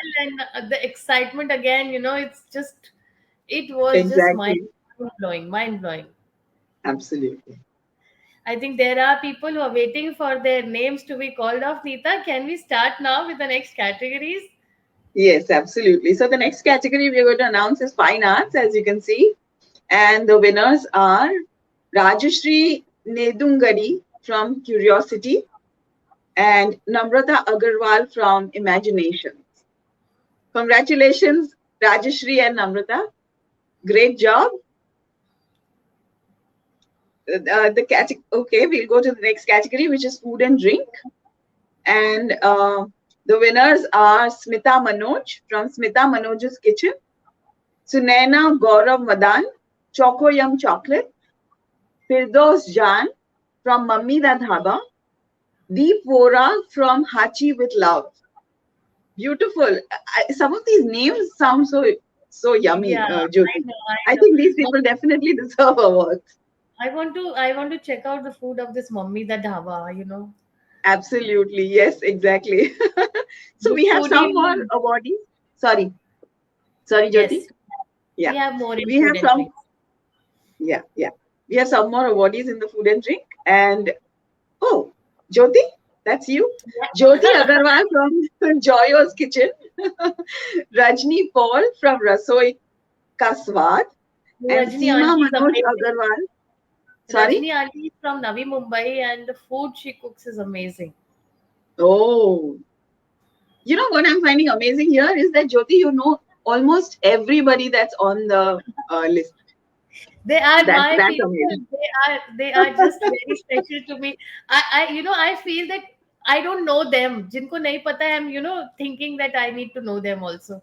Speaker 3: and the excitement again. It's just, it was just
Speaker 4: Exactly.
Speaker 3: mind blowing.
Speaker 4: Absolutely.
Speaker 3: I think there are people who are waiting for their names to be called off. Neeta, can we start now with the next categories?
Speaker 4: Yes, absolutely. So the next category we're going to announce is Fine Arts, as you can see. And the winners are Rajashri Nedungadi from Curiosity and Namrata Agarwal from Imaginations. Congratulations, Rajashri and Namrata. Great job. Okay, we'll go to the next category, which is food and drink. And the winners are Smita Manoj from Smita Manoj's Kitchen, Sunaina Gaurav Madan, Choco Yum Chocolate, Firdos Jan from Mummy Da Dhaba, Deep Vora from Hachi with Love. Beautiful. Some of these names sound so yummy,
Speaker 3: Yeah,
Speaker 4: Jyoti.
Speaker 3: I know.
Speaker 4: I think these people definitely deserve awards.
Speaker 3: I want to check out the food of this Mummy Da Dhaba.
Speaker 4: Absolutely. Yes, exactly. So
Speaker 3: The
Speaker 4: we have some
Speaker 3: foodie-
Speaker 4: more awardees. Sorry, Jyoti.
Speaker 3: Yes.
Speaker 4: Yeah.
Speaker 3: We have more in
Speaker 4: We
Speaker 3: food
Speaker 4: have
Speaker 3: and
Speaker 4: some.
Speaker 3: drinks.
Speaker 4: Yeah. We have some more awardees in the food and drink. And oh, Jyoti, that's you. Jyoti Agarwal from Joyo's Kitchen. Rajni Paul from Rasoi Ka Swad. And
Speaker 3: Rajni
Speaker 4: Seema
Speaker 3: aunty is
Speaker 4: Manoj
Speaker 3: amazing.
Speaker 4: Agarwal. Sorry?
Speaker 3: Rajni aunty is from Navi Mumbai, and the food she cooks is amazing.
Speaker 4: Oh, You know what I'm finding amazing here is that Jyoti, you know almost everybody that's on the list.
Speaker 3: They are my
Speaker 4: That's
Speaker 3: people.
Speaker 4: amazing.
Speaker 3: They are just very special to me. I feel that I don't know them. Jinko nahi pata hai, I'm thinking that I need to know them also.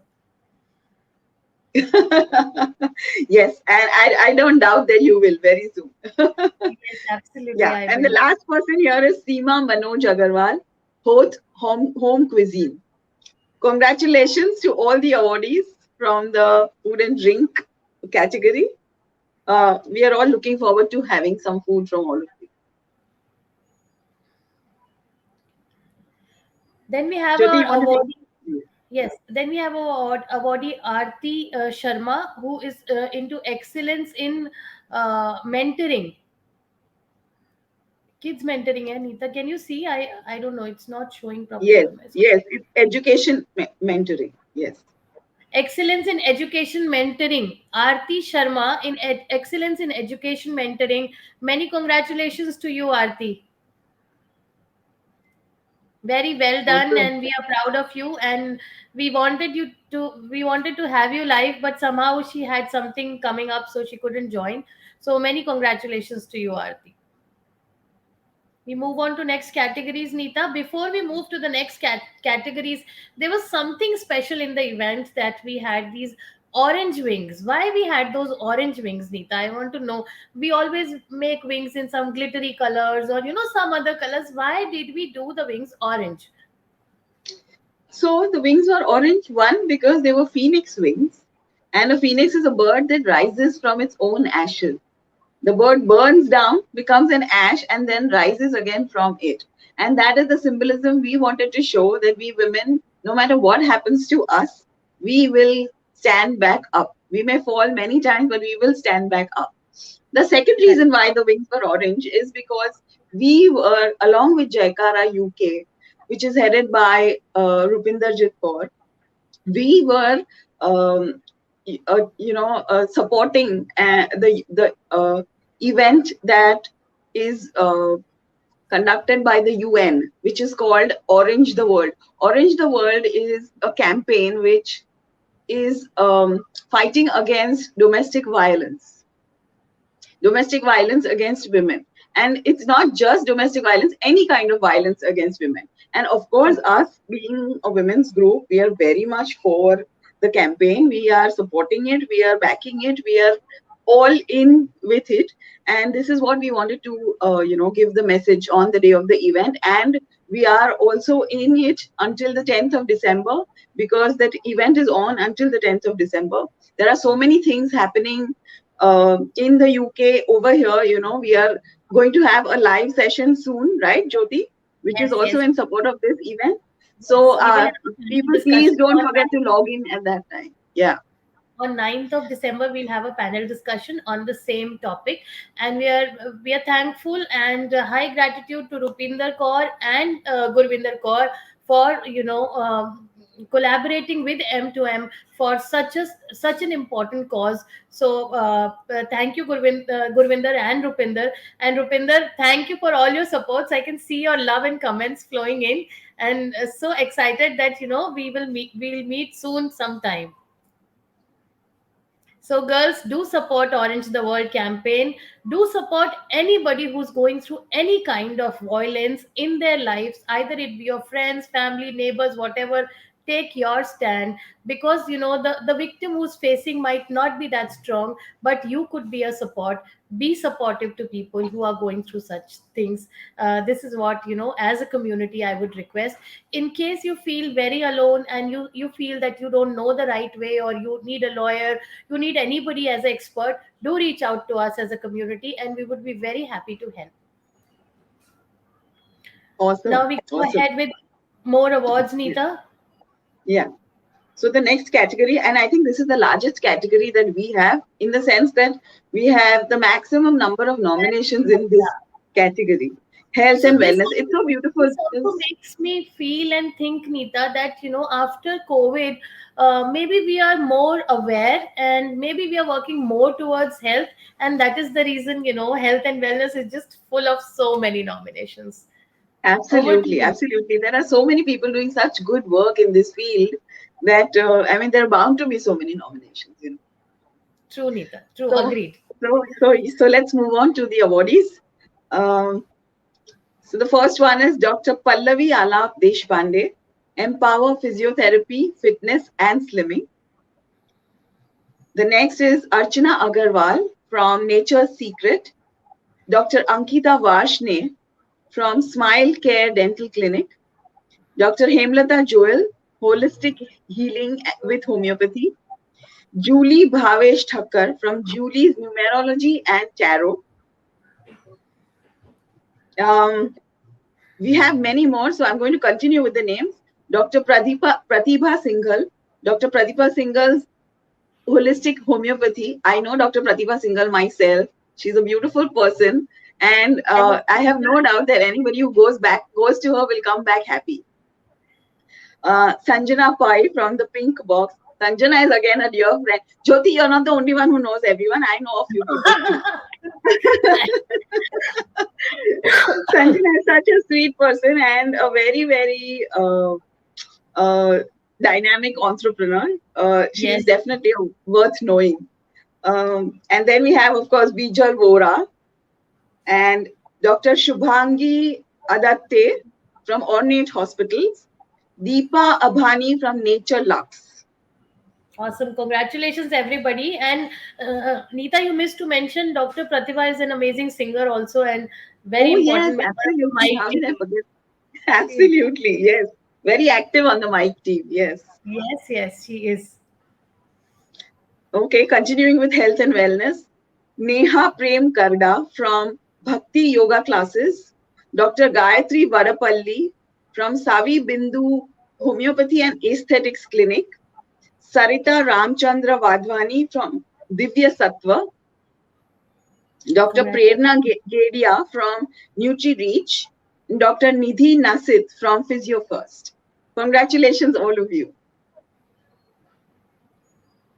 Speaker 4: Yes, and I don't doubt that you will very soon.
Speaker 3: Yes, absolutely,
Speaker 4: Yeah,
Speaker 3: I
Speaker 4: and the
Speaker 3: will.
Speaker 4: last person here is Seema Manoj Agarwal, Hoth Home Cuisine. Congratulations to all the awardees from the food and drink category. We are all looking forward to having some food from all of you.
Speaker 3: Then we have
Speaker 4: Jyoti,
Speaker 3: our
Speaker 4: you want to
Speaker 3: awardee.
Speaker 4: take?
Speaker 3: Yes, then we have our awardee Aarti Sharma, who is into excellence in mentoring. Kids mentoring, Nita. Can you see? I don't know. It's not showing properly
Speaker 4: Yes,
Speaker 3: on my screen.
Speaker 4: yes, it's education mentoring. Yes.
Speaker 3: Excellence in education mentoring. Aarti Sharma in excellence in education mentoring. Many congratulations to you, Aarti. Very well done,
Speaker 4: Awesome.
Speaker 3: and we are proud of you. And we wanted to have you live, but somehow she had something coming up, so she couldn't join. So many congratulations to you, Aarti. We move on to next categories, Neeta. Before we move to the next categories, there was something special in the event that we had these orange wings. Why we had those orange wings, Neeta? I want to know. We always make wings in some glittery colors or some other colors. Why did we do the wings orange?
Speaker 4: So the wings were orange, one, because they were phoenix wings. And a phoenix is a bird that rises from its own ashes. The bird burns down, becomes an ash, and then rises again from it. And that is the symbolism we wanted to show, that we women, no matter what happens to us, we will stand back up. We may fall many times, but we will stand back up. The second reason why the wings were orange is because we were, along with Jaikara UK, which is headed by Rupinder Jit Kaur, we were supporting the event that is conducted by the UN, which is called Orange the World. Orange the World is a campaign which is fighting against domestic violence against women. And it's not just domestic violence, any kind of violence against women. And of course, us being a women's group, we are very much for the campaign. We are supporting it, we are backing it, we are all in with it. And this is what we wanted to, give the message on the day of the event. And we are also in it until the 10th of December, because that event is on until the 10th of December. There are so many things happening in the UK over here. We are going to have a live session soon, right, Jyoti? Which is
Speaker 3: Yes,
Speaker 4: also
Speaker 3: yes,
Speaker 4: in support of this event.
Speaker 3: yes.
Speaker 4: So,
Speaker 3: We will have a panel
Speaker 4: people, please
Speaker 3: discussion
Speaker 4: don't
Speaker 3: on
Speaker 4: forget to log in at that time. Yeah.
Speaker 3: on 9th of December. We'll have a panel discussion on the same topic, and we are thankful and high gratitude to Rupinder Kaur and Gurvinder Kaur for collaborating with M2M for such an important cause. So thank you, Gurvinder and Rupinder. And Rupinder, thank you for all your supports. I can see your love and comments flowing in, and so excited that we'll meet soon sometime. So, girls, do support Orange the World campaign. Do support anybody who's going through any kind of violence in their lives, either it be your friends, family, neighbors, whatever. Take your stand, because the victim who's facing might not be that strong, but you could be a support. Be supportive to people who are going through such things. This is what, as a community, I would request. In case you feel very alone and you feel that you don't know the right way, or you need a lawyer, you need anybody as an expert, do reach out to us as a community, and we would be very happy to help. Now
Speaker 4: Awesome.
Speaker 3: we go
Speaker 4: Awesome.
Speaker 3: ahead with more awards,
Speaker 4: Yeah.
Speaker 3: Neeta.
Speaker 4: Yeah. So the next category, and I think this is the largest category that we have, in the sense that we have the maximum number of nominations in this category, health
Speaker 3: So
Speaker 4: and
Speaker 3: this
Speaker 4: wellness. It's so beautiful.
Speaker 3: this also makes me feel and think, Neeta, that after COVID, maybe we are more aware, and maybe we are working more towards health, and that is the reason health and wellness is just full of so many nominations.
Speaker 4: Absolutely, absolutely. There are so many people doing such good work in this field that I mean, there are bound to be so many nominations. You know.
Speaker 3: True, Neeta. True.
Speaker 4: So-
Speaker 3: Agreed.
Speaker 4: So let's move on to the awardees. So the first one is Dr. Pallavi Alap Deshpande, Empower Physiotherapy, Fitness and Slimming. The next is Archana Agarwal from Nature's Secret, Dr. Ankita Varshne from Smile Care Dental Clinic, Dr. Hemlata Joel, Holistic Healing with Homeopathy, Julie Bhavesh Thakkar from Julie's Numerology and Tarot. We have many more, so I'm going to continue with the names. Dr. Pratibha Singhal, Dr. Pratibha Singhal's Holistic Homeopathy. I know Dr. Pratibha Singhal myself. She's a beautiful person, and I have no doubt that anybody who goes to her will come back happy. Sanjana Pai from the Pink Box. Sanjana is again a dear friend. Jyoti, you're not the only one who knows everyone. I know of you too. Sanjana is such a sweet person and a very, very dynamic entrepreneur. She is definitely worth knowing. And then we have, of course, Bijal Vora and Dr. Shubhangi Adatte from Ornate Hospitals, Deepa Abhani from Nature Lux.
Speaker 3: Awesome. Congratulations, everybody. And Neeta, you missed to mention Dr. Pratibha is an amazing singer also, and very important member of the
Speaker 4: Absolutely.
Speaker 3: mic
Speaker 4: How did I
Speaker 3: team.
Speaker 4: forget? Absolutely, yes. Very active on the mic team, yes.
Speaker 3: Yes, she is.
Speaker 4: Okay, continuing with health and wellness. Neha Prem Karda from Bhakti Yoga Classes, Dr. Gayatri Varapalli from Savi Bindu Homeopathy and Aesthetics Clinic, Sarita Ramchandra Vadhwani from Divya Sattva, Dr. Prerna Gedia from NutriReach, Dr. Nidhi Nasit from Physio First. Congratulations, all of you.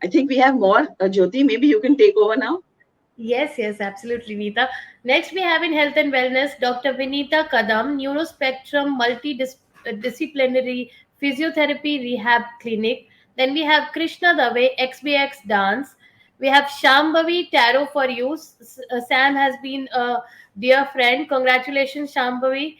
Speaker 4: I think we have more. Jyoti, maybe you can take over now.
Speaker 3: Yes, absolutely, Neeta. Next, we have in health and wellness Dr. Vinita Kadam, Neurospectrum Multidisciplinary Physiotherapy Rehab Clinic. Then we have Krishna Dave, XBX Dance. We have Shambhavi Tarot for You. Sam has been a dear friend. Congratulations, Shambhavi.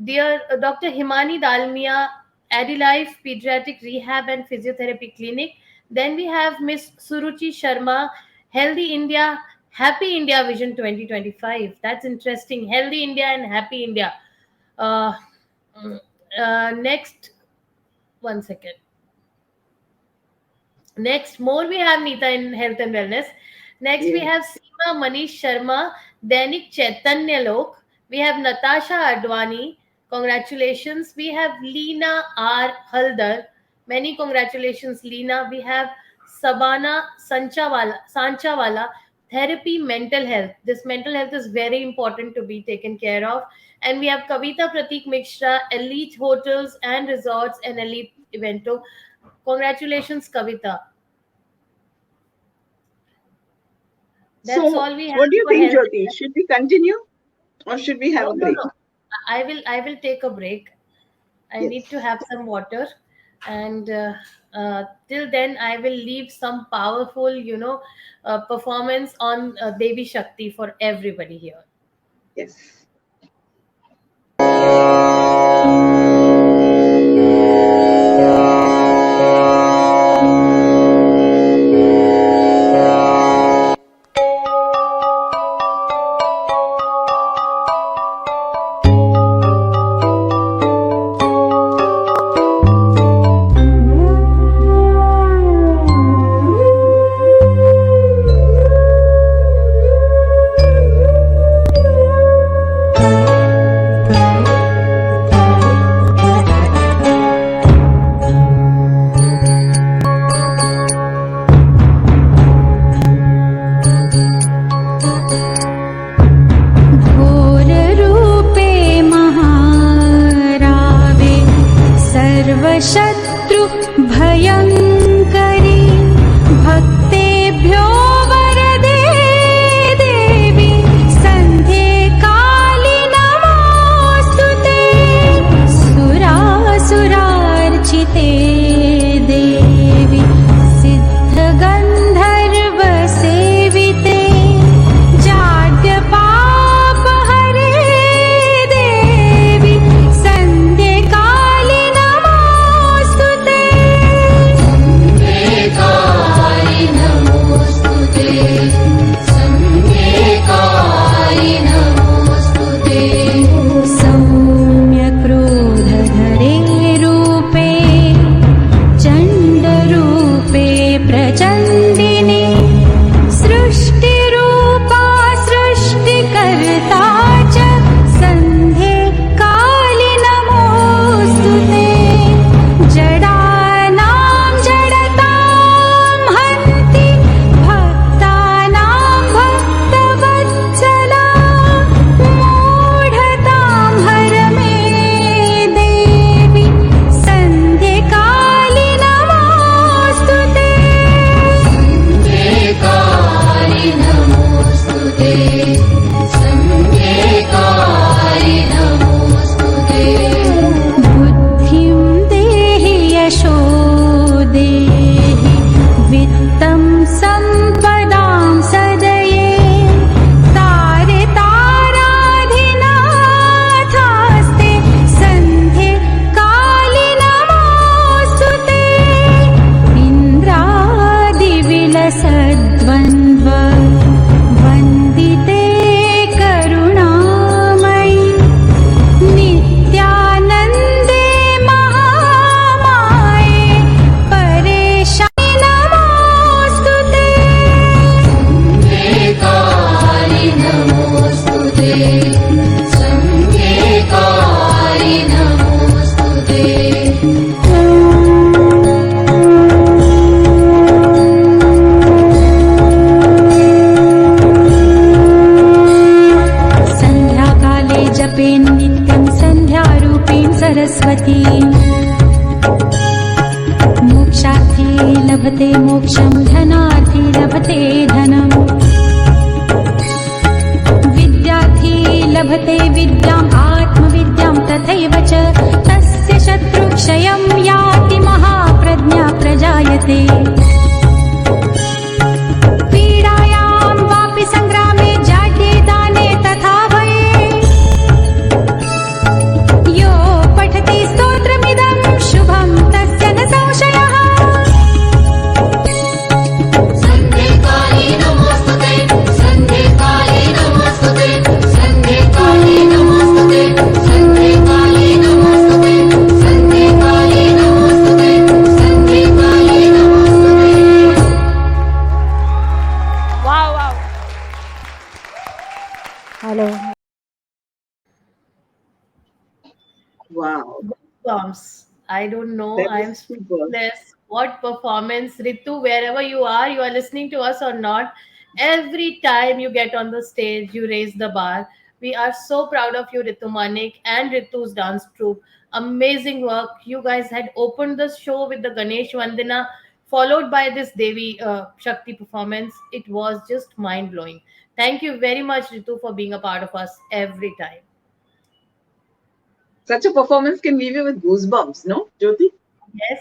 Speaker 3: Dear Dr. Himani Dalmia, Adilife Pediatric Rehab and Physiotherapy Clinic. Then we have Miss Suruchi Sharma, Healthy India, Happy India Vision 2025. That's interesting. Healthy India and Happy India. Next, one second. Next, more we have Neeta in health and wellness. Next, we have Seema Manish Sharma, Dainik Chaitanya Lok. We have Natasha Advani. Congratulations. We have Leena R. Haldar. Many congratulations, Leena. We have Sabana Sanchawala, Therapy Mental Health. This mental health is very important to be taken care of. And we have Kavita Pratik Mishra, Elite Hotels and Resorts and Elite Evento. Congratulations, Kavita. That's all we have.
Speaker 4: What do you
Speaker 3: for
Speaker 4: think,
Speaker 3: health.
Speaker 4: Jyoti? Should we continue or should we have a break?
Speaker 3: No. I will take a break. I need to have some water, and till then I will leave some powerful, performance on Devi Shakti for everybody here.
Speaker 4: Yes.
Speaker 2: सर्वशत्रु भयङ्करी भक्तेभ्यो वरदे देवी सन्ध्ये काली नमोऽस्तुते। लभते मोक्षं धनार्थी लभते धनम् विद्यार्थी लभते विद्याम् आत्मविद्यां तथैव च तस्य शत्रुक्षयं याति महाप्रज्ञा प्रजायते पीडायां वापि सङ्ग्रामे जाड्ये दाने तथा भये यो पठति स्तोत्रमिदं शुभं तस्य न संशयः सन्ध्ये काले नमोस्तुते सन्ध्ये काले नमोस्तुते सन्ध्ये काले नमोस्तुते सन्ध्ये काले नमोस्तुते सन्ध्ये काले नमोस्तुते सन्ध्ये काले नमोस्तुते
Speaker 6: Wow, wow.
Speaker 5: Hello.
Speaker 4: Wow.
Speaker 3: Goosebumps. I don't know.
Speaker 4: That
Speaker 3: I am
Speaker 4: was super.
Speaker 3: speechless. What performance, Ritu, wherever you are listening to us or not. Every time you get on the stage, you raise the bar. We are so proud of you, Ritu Manik and Ritu's dance troupe. Amazing work. You guys had opened the show with the Ganesh Vandana, followed by this Devi Shakti performance. It was just mind blowing. Thank you very much, Ritu, for being a part of us every time.
Speaker 4: Such a performance can leave you with goosebumps, no, Jyoti?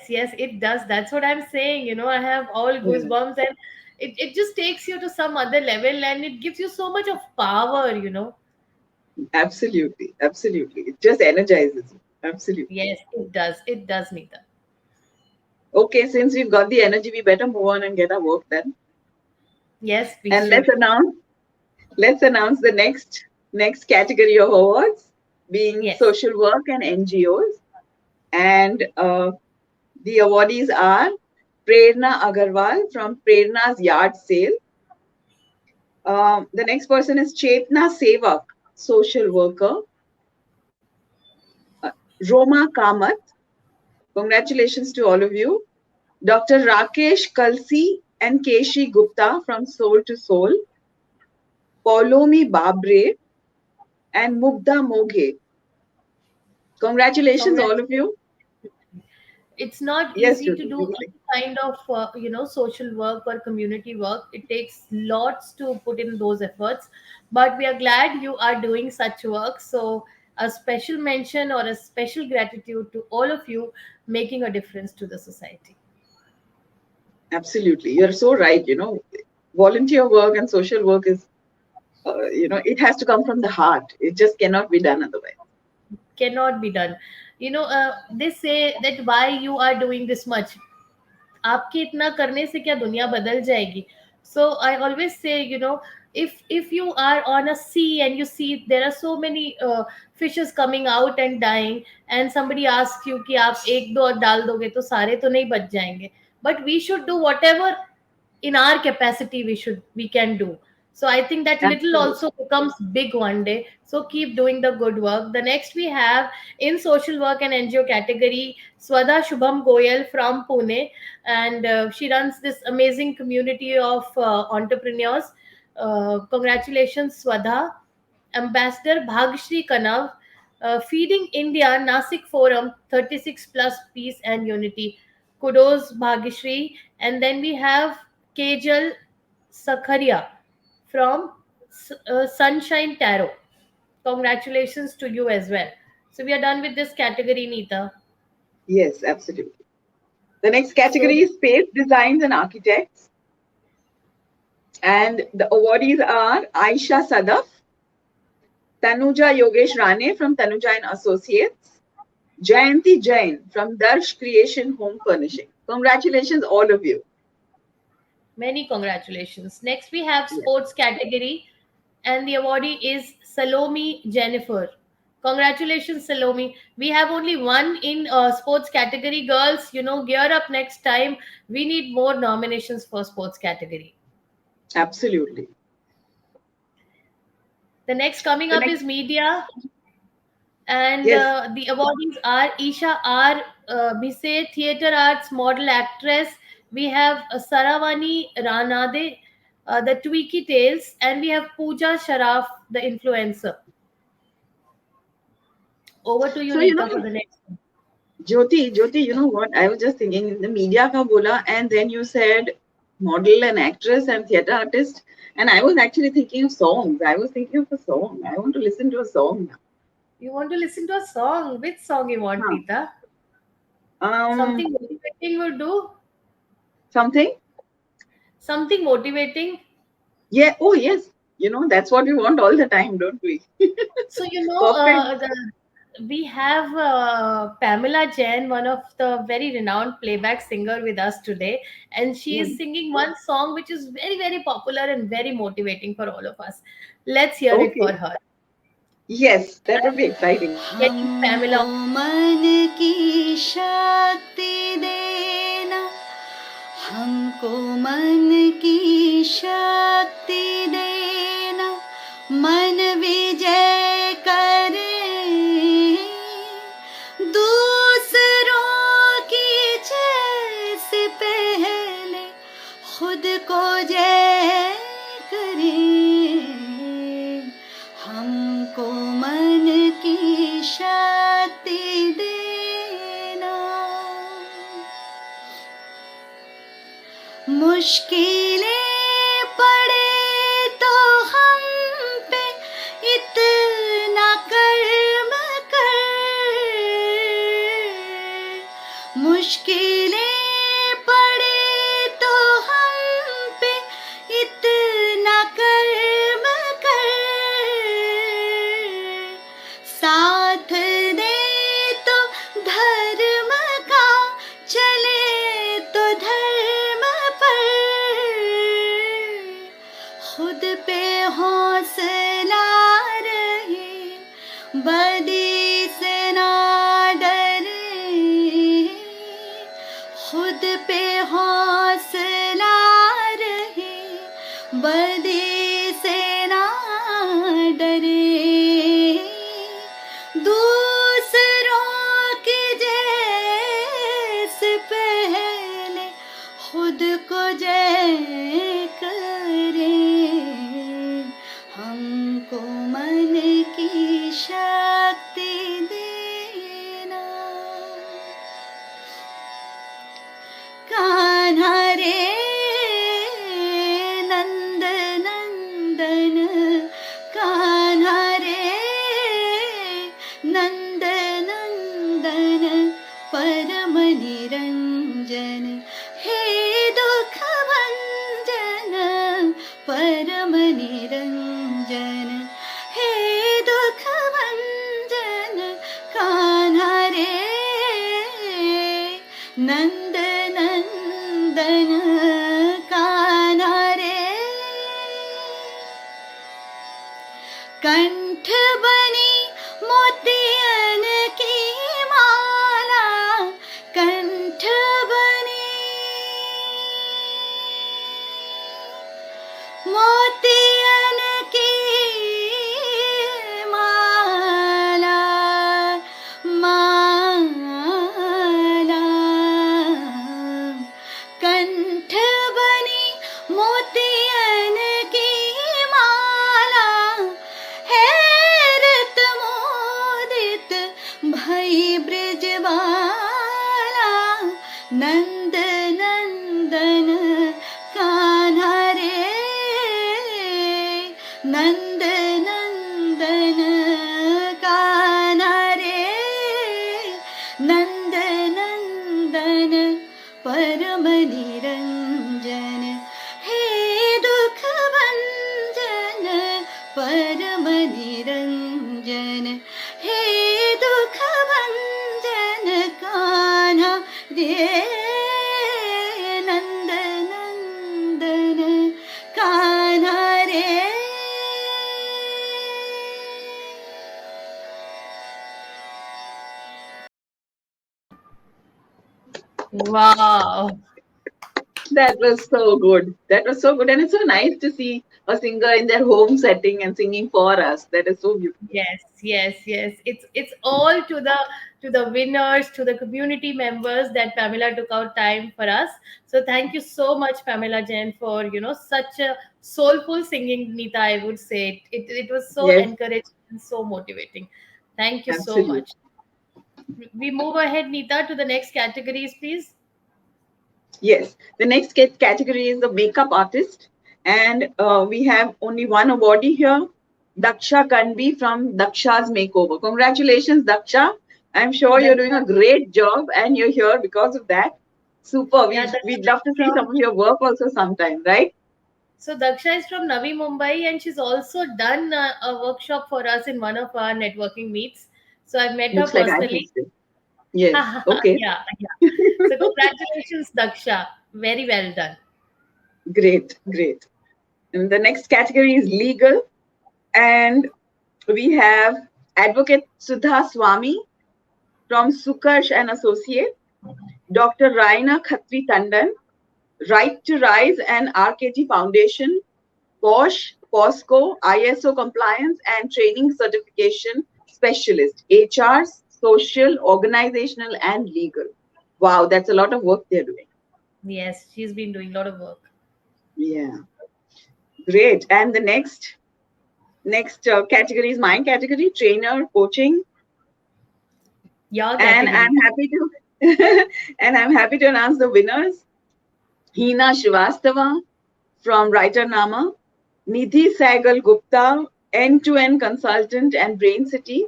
Speaker 3: Yes, it does. That's what I'm saying. I have all goosebumps, and it just takes you to some other level, and it gives you so much of power.
Speaker 4: Absolutely, absolutely. It just energizes you. Absolutely.
Speaker 3: Yes, it does. It does, Neeta.
Speaker 4: Okay, since we've got the energy, we better move on and get our work done.
Speaker 3: Yes, we
Speaker 4: And
Speaker 3: should.
Speaker 4: let's announce the next category of awards, being
Speaker 3: Yes.
Speaker 4: social work and NGOs. And the awardees are Prerna Agarwal from Prerna's Yard Sale. The next person is Chetna Sevak, social worker. Roma Kamath. Congratulations to all of you. Dr. Rakesh Kalsi and Keshi Gupta from Soul to Soul. Paulomi Babre and Mugdha Moghe. Congratulations, all of you.
Speaker 3: It's not
Speaker 4: Yes,
Speaker 3: easy
Speaker 4: Jyoti,
Speaker 3: to do
Speaker 4: you will
Speaker 3: any kind of social work or community work. It takes lots to put in those efforts, but we are glad you are doing such work. So a special mention or a special gratitude to all of you making a difference to the society.
Speaker 4: Absolutely. You're so right. Volunteer work and social work is, it has to come from the heart. It just cannot be done otherwise.
Speaker 3: Cannot be done. They say that why you are doing this much. आपके इतना करने से क्या दुनिया बदल जाएगी? So I always say, if you are on a sea and you see there are so many fishes coming out and dying, and somebody asks you कि आप एक दो और डाल दोगे तो सारे तो नहीं बच जाएंगे. But we should do whatever in our capacity we can do. So I think that little also becomes big one day. So keep doing the good work. The next we have in social work and NGO category, Swada Shubham Goyal from Pune, and she runs this amazing community of entrepreneurs. Congratulations, Swada. Ambassador Bhagshri Kanav, Feeding India Nasik Forum, 36 plus peace and unity. Kudos, Bhagshri. And then we have Kejal Sakharia from Sunshine Tarot. Congratulations to you as well. So we are done with this category, Neeta.
Speaker 4: Yes, absolutely. The next category is Space Designs and Architects. And the awardees are Aisha Sadaf, Tanuja Yogesh Rane from Tanuja and Associates, Jayanti Jain from Darsh Creation Home Furnishing. Congratulations, all of you.
Speaker 3: Many congratulations. Next we have sports category, and the awardee is Salome Jennifer. Congratulations, Salome. We have only one in sports category. Girls, gear up next time. We need more nominations for sports category.
Speaker 4: Absolutely.
Speaker 3: The next coming up is media. And
Speaker 4: Yes.
Speaker 3: the awardees are Isha R. Bise, theatre arts model actress. We have Saravani Ranade, the Tweaky Tales, and we have Pooja Sharaf, the influencer. Over to you,
Speaker 4: So,
Speaker 3: Neeta, for the next one.
Speaker 4: Jyoti, you know what? I was just thinking the media ka bola, and then you said model and actress and theatre artist, and I was actually thinking of songs. I was thinking of a song. I want to listen to a song now.
Speaker 3: You want to listen to a song? Which song you want,
Speaker 4: Huh.
Speaker 3: Nita?
Speaker 4: Um,
Speaker 3: Something motivating would do.
Speaker 4: something?
Speaker 3: Something motivating.
Speaker 4: Yeah. Oh, yes. You know, that's what we want all the time, don't we?
Speaker 3: So
Speaker 4: Perfect.
Speaker 3: we have Pamela Jain, one of the very renowned playback singer, with us today, and she is
Speaker 4: Hmm.
Speaker 3: singing one song which is very very popular and very motivating for all of us. Let's hear it for
Speaker 4: Okay.
Speaker 3: her.
Speaker 4: Yes, that would be exciting.
Speaker 3: Getting Pamela.
Speaker 2: मन की शक्ति देना, हमको मन की शक्ति देना, मन विजय करे, दूसरों की जैसे पहले खुद को जय करे, हमको मन की शक्ति देना, मुश्किलें पड़े तो हम पे इतना कर्म कर, मुश्किलें पड़े तो हम पे इतना कर्म कर, साथ दे तो धर्म का, चले तो धर्म पर, खुद पे हौसला रहे, बदी से ना डरे, खुद पे हौसला रहे, बदी से ना डरे, दूसरों की जैसे पहले खुद को जय करे, हमको मन की शक्ति देना, कान्हा रे नंद नंदन, कान्हा रे नंद नंदन, परम निरंजन, हे दुख भंजन, परम निरंजन, हे दुख भंजन, कान्हा रे नंद नंदन, कान्हा रे, कंठ बनी मोतियन की माला, कंठ बनी मोतियन की माला, माला, कंठ बनी मोतियन की माला, हैरत मोदित भई ब्रजबाला, नंद नंदन, कान्हा रे नंद नंदन, कान्हा रे नंद नंदन, परम निरंजन, हे दुख भंजन, परम निरंजन, हे दुख भंजन, कान्हा रे नंद नंदन, कान्हा रे.
Speaker 3: Wow.
Speaker 4: That was so good. That was so good. And it's so nice to see a singer in their home setting and singing for us. That is so beautiful.
Speaker 3: Yes, yes, yes. It's all to the winners, to the community members that Pamela took out time for us. So thank you so much, Pamela Jain, for such a soulful singing, Nita. I would say it was so
Speaker 4: Yes,
Speaker 3: encouraging and so motivating. Thank you so
Speaker 4: absolutely.
Speaker 3: much. we move ahead, Neeta, to the next categories, please.
Speaker 4: Yes, the next category is the makeup artist, and we have only one awardee here, Daksha Kanbi from Daksha's Makeover. Congratulations, Daksha. I'm sure you're doing a great job, and you're here because of that. Super.
Speaker 3: Yeah,
Speaker 4: We'd love to see some of your work also sometime, right?
Speaker 3: So Daksha is from Navi Mumbai, and she's also done a workshop for us in one of our networking meets. So I've met her
Speaker 4: Looks like I
Speaker 3: personally.
Speaker 4: missed it. Yes. Okay.
Speaker 3: Yeah. So congratulations, Daksha. Very well done.
Speaker 4: Great, great. And the next category is legal, and we have Advocate Sudha Swami from Sukarsh and Associate, Dr. Raina Khatri Tandon, Right to Rise and RKT Foundation, POSH, POSCO, ISO Compliance and Training Certification Specialist, HR, Social, Organizational and Legal. Wow, that's a lot of work they're doing.
Speaker 3: Yes, she's been doing a lot of work.
Speaker 4: Yeah, great. And the next category is my category, trainer, coaching.
Speaker 3: Yeah,
Speaker 4: and I'm happy to announce the winners. Hina Srivastava from Writer Nama, Nidhi Saigal Gupta, end-to-end consultant and Brain City,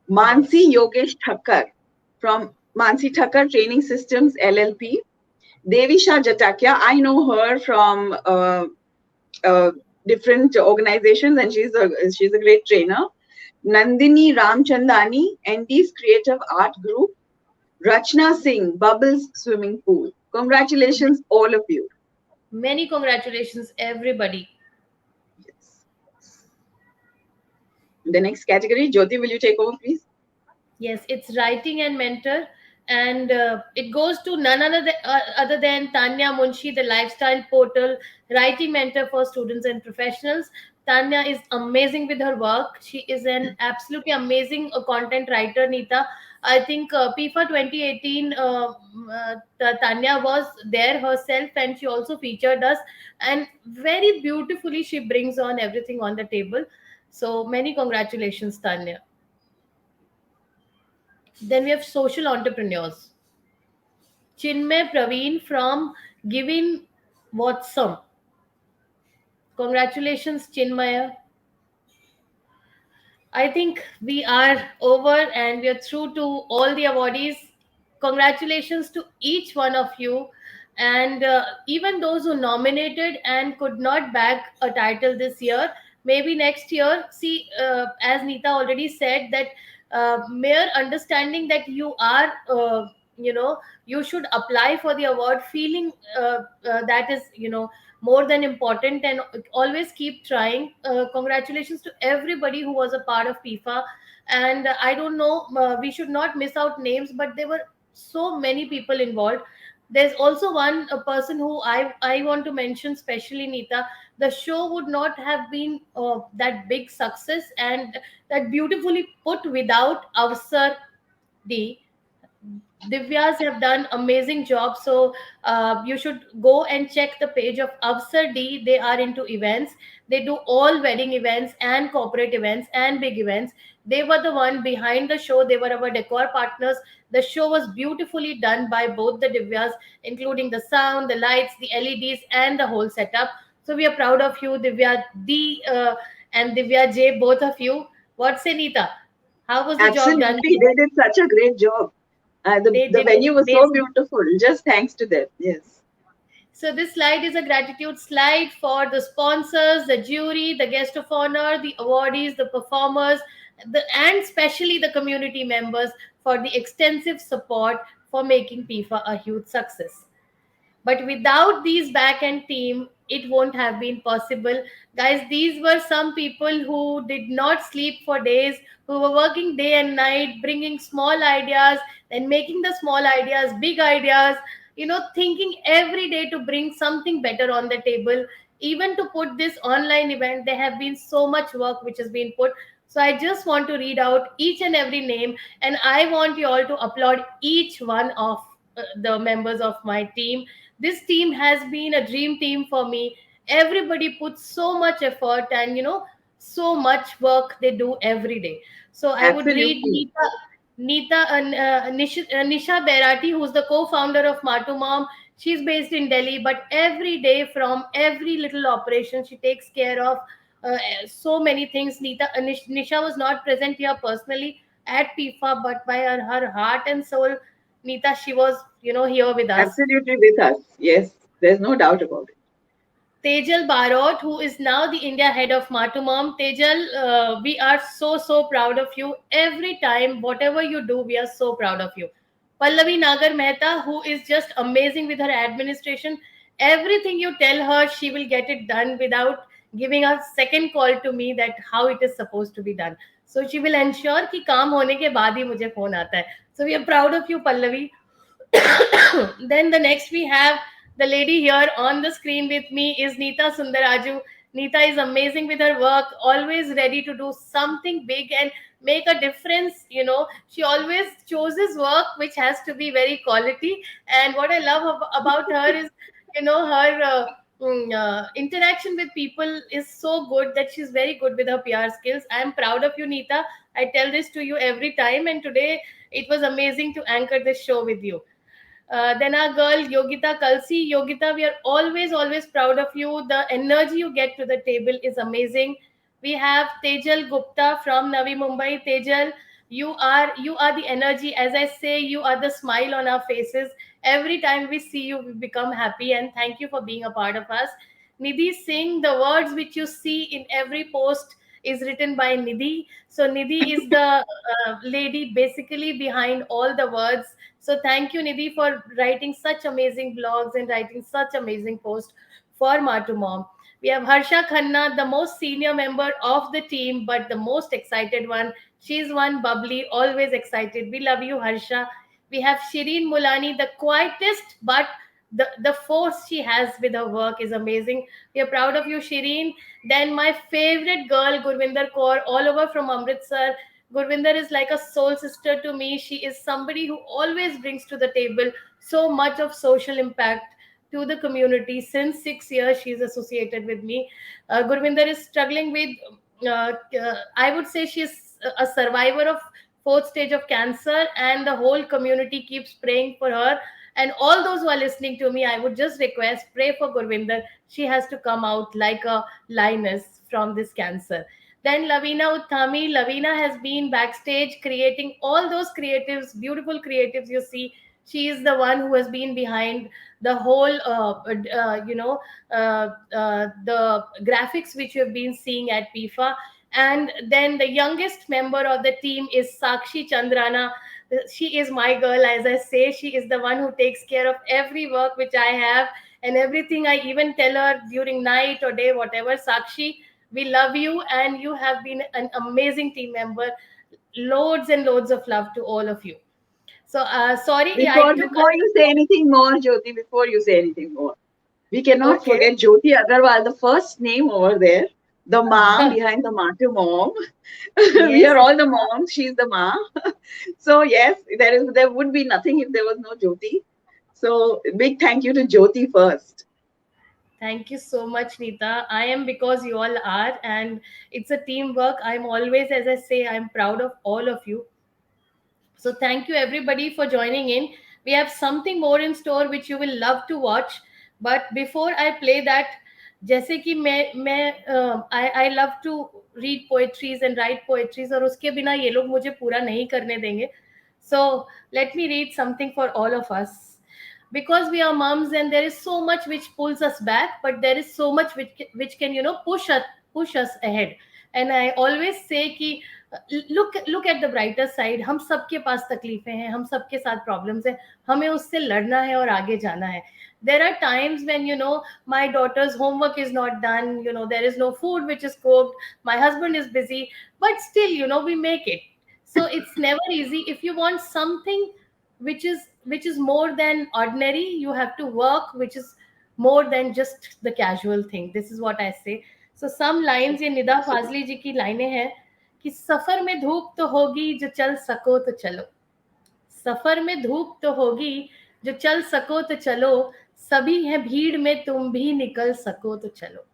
Speaker 4: Mansi Yogesh Thakkar from Mansi Thakkar Training Systems LLP, Devisha Jatakia. I know her from different organizations, and she's a great trainer. Nandini Ramchandani, ND's Creative Art Group, Rachna Singh, Bubbles Swimming Pool. Congratulations, all of you.
Speaker 3: Many congratulations, everybody.
Speaker 4: Yes. The next category, Jyoti, will you take over, please?
Speaker 3: Yes, it's writing and mentor. And it goes to none other than Tanya Munshi, the lifestyle portal, writing mentor for students and professionals. Tanya is amazing with her work. She is an absolutely amazing content writer, Neeta. I think PIFA 2018, Tanya was there herself, and she also featured us. And very beautifully, she brings on everything on the table. So many congratulations, Tanya. Then we have social entrepreneurs. Chinmay Praveen from Giving Watson. Congratulations, Chinmaya. I think we are over and we are through to all the awardees. Congratulations to each one of you. And even those who nominated and could not bag a title this year, maybe next year. See, as Neeta already said, that mere understanding that you are, you should apply for the award, feeling that is, more than important, and always keep trying. Congratulations to everybody who was a part of PIFA. And I don't know, we should not miss out names, but there were so many people involved. There's also one person who I want to mention specially, Neeta. The show would not have been that big success and that beautifully put without Avsar D. Divyas have done amazing job. So you should go and check the page of Avsar D. They are into events. They do all wedding events and corporate events and big events. They were the one behind the show. They were our decor partners. The show was beautifully done by both the Divyas, including the sound, the lights, the LEDs, and the whole setup. So we are proud of you, Divya D and Divya J, both of you. What say, Neeta? How was the job done?
Speaker 4: Absolutely, they did such a great job. The venue was so beautiful, just thanks to them. Yes.
Speaker 3: So this slide is a gratitude slide for the sponsors, the jury, the guest of honor, the awardees, the performers, and especially the community members for the extensive support for making PIFA a huge success. But without these back end team, it won't have been possible. Guys, these were some people who did not sleep for days, who were working day and night, bringing small ideas and making the small ideas big ideas, thinking every day to bring something better on the table. Even to put this online event, there have been so much work which has been put. So I just want to read out each and every name, and I want you all to applaud each one of the members of my team. This team has been a dream team for me. Everybody puts so much effort and so much work they do every day. So I would read
Speaker 4: Absolutely.
Speaker 3: Nisha Berati, who's the co-founder of Matu Mom. She's based in Delhi, but every day from every little operation, she takes care of so many things. Nisha was not present here personally at PIFA, but by her heart and soul, Nita, she was, here with us.
Speaker 4: Absolutely with us. Yes, there's no doubt about it.
Speaker 3: Tejal Barot, who is now the India head of Matu Mom. Tejal, we are so proud of you. Every time, whatever you do, we are so proud of you. Pallavi Nagar Mehta, who is just amazing with her administration. Everything you tell her, she will get it done without giving a second call to me that how it is supposed to be done. So she will ensure कि काम होने के बाद ही मुझे phone आता है. So we are proud of you, Pallavi. Then the next we have the lady here on the screen with me is Neeta Sundaraju. Neeta is amazing with her work, always ready to do something big and make a difference. She always chooses work which has to be very quality. And what I love about her is, her interaction with people is so good that she's very good with her PR skills. I am proud of you, Neeta. I tell this to you every time, and today it was amazing to anchor this show with you. Then our girl Yogita Kalsi. Yogita, we are always proud of you. The energy you get to the table is amazing. We have Tejal Gupta from Navi Mumbai. Tejal, you are the energy. As I say, you are the smile on our faces. Every time we see you, we become happy. And thank you for being a part of us. Nidhi Singh, the words which you see in every post is written by Nidhi. So Nidhi is the lady basically behind all the words. So thank you, Nidhi, for writing such amazing blogs and writing such amazing posts for Matu Mom. We have Harsha Khanna, the most senior member of the team, but the most excited one. She's one bubbly, always excited. We love you, Harsha. We have Shireen Mulani, the quietest, but the force she has with her work is amazing. We are proud of you, Shireen. Then my favorite girl, Gurvinder Kaur, all over from Amritsar. Gurvinder is like a soul sister to me. She is somebody who always brings to the table so much of social impact to the community. Since 6 years, she's associated with me. Gurvinder is struggling with, I would say she's a survivor of 4th stage of cancer, and the whole community keeps praying for her. And all those who are listening to me, I would just request, pray for Gurvinder. She has to come out like a lioness from this cancer. Then Lavina Uthami. Lavina has been backstage creating all those creatives, beautiful creatives you see. She is the one who has been behind the whole, the graphics which you have been seeing at PIFA. And then the youngest member of the team is Sakshi Chandrana. She is my girl, as I say. She is the one who takes care of every work which I have and everything. I even tell her during night or day, whatever. Sakshi, we love you, and you have been an amazing team member. Loads and loads of love to all of you. So, sorry.
Speaker 4: Before you say anything more, Jyoti, we cannot forget Jyoti Agarwal, the first name over there, the mom behind the Matu Mom.
Speaker 3: Yes.
Speaker 4: We are all the moms. She's the mom. So yes, there would be nothing if there was no Jyoti. So big thank you to Jyoti first.
Speaker 3: Thank you so much, Neeta. I am because you all are, and it's a teamwork. I'm always, as I say, I'm proud of all of you. So thank you everybody for joining in. We have something more in store which you will love to watch. But before I play that, जैसे कि I love to read poetries and write poetries, और उसके बिना ये लोग मुझे पूरा नहीं करने देंगे. So let me read something for all of us. Because we are moms and there is so much which pulls us back, but there is so much which can push us ahead. And I always say कि look at the brighter side. हम सबके पास तकलीफें हैं, हम सबके साथ problems हैं, हमें उससे लड़ना है और आगे जाना है. There are times when my daughter's homework is not done, there is no food which is cooked, my husband is busy, but still we make it. So it's never easy. If you want something which is more than ordinary, you have to work which is more than just the casual thing. This is what I say. So some lines, ये निदा फाजली जी की लाइनें हैं कि सफर में धूप तो होगी जो चल सको तो चलो, सफर में धूप तो होगी जो चल सको तो चलो, सभी हैं भीड़ में तुम भी निकल सको तो चलो,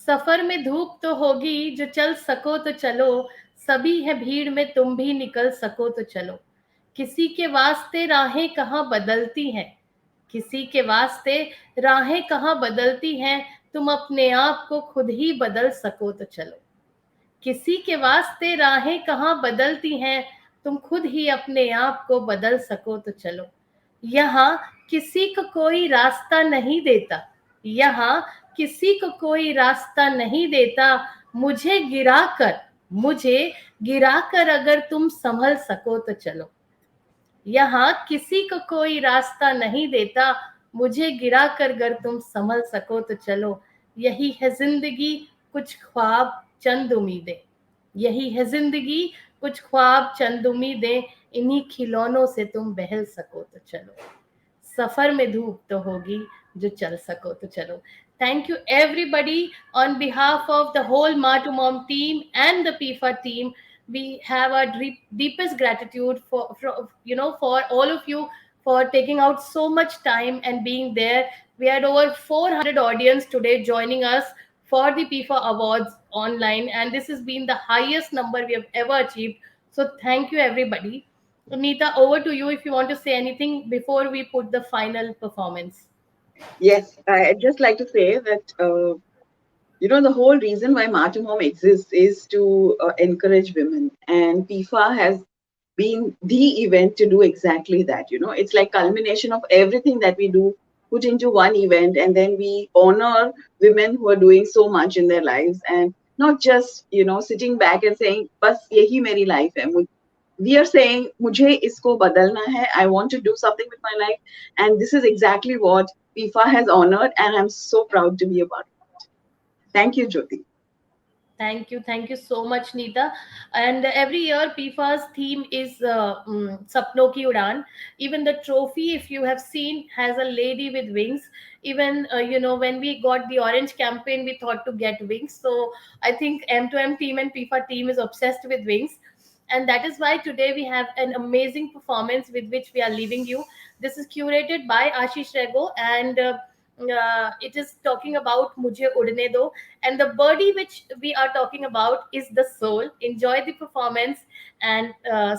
Speaker 3: सफर में धूप तो होगी, जो चल सको तो चलो, सभी है भीड़ में, तुम भी निकल सको तो चलो। किसी के वास्ते राहें कहाँ बदलती हैं, किसी के वास्ते राहें कहाँ बदलती हैं, तुम अपने आप को खुद ही बदल सको तो चलो। किसी के वास्ते राहें कहाँ बदलती हैं, तुम खुद ही अपने आप को बदल सको तो चलो। यहाँ किसी को कोई रास्ता नहीं देता, यहाँ किसी को कोई रास्ता नहीं देता, मुझे गिराकर अगर तुम संभल सको तो चलो। यहाँ किसी को कोई रास्ता नहीं देता, मुझे गिराकर अगर तुम संभल सको तो चलो। यही है जिंदगी, कुछ ख्वाब चंद उम्मीदें, यही है जिंदगी, कुछ ख्वाब चंद उम्मीदें, इन्हीं खिलौनों से तुम बहल सको तो चलो। सफर में धूप तो होगी, जो चल सको तो चलो। Thank you everybody on behalf of the whole Ma to Mom team and the PIFA team. We have our deepest gratitude for all of you for taking out so much time and being there. We had over 400 audience today joining us for the PIFA Awards online, and this has been the highest number we have ever achieved. So thank you everybody. Neeta, over to you if you want to say anything before we put the final performance.
Speaker 4: Yes, I'd just like to say that, the whole reason why Ma to Mom exists is to encourage women. And PIFA has been the event to do exactly that. It's like culmination of everything that we do put into one event. And then we honor women who are doing so much in their lives. And not just, sitting back and saying, bas yehi meri life hai. We are saying, mujhe isko badalna hai. I want to do something with my life. And this is exactly what PIFA has honored, and I'm so proud to be a part of it. Thank you, Jyoti.
Speaker 3: Thank you so much, Neeta. And every year, PIFA's theme is Sapno Ki Udan. Even the trophy, if you have seen, has a lady with wings. Even when we got the orange campaign, we thought to get wings. So I think M2M team and PIFA team is obsessed with wings. And that is why today we have an amazing performance with which we are leaving you. This is curated by Ashish Rego, and it is talking about Mujhe Udne Do. And the birdie which we are talking about is the soul. Enjoy the performance and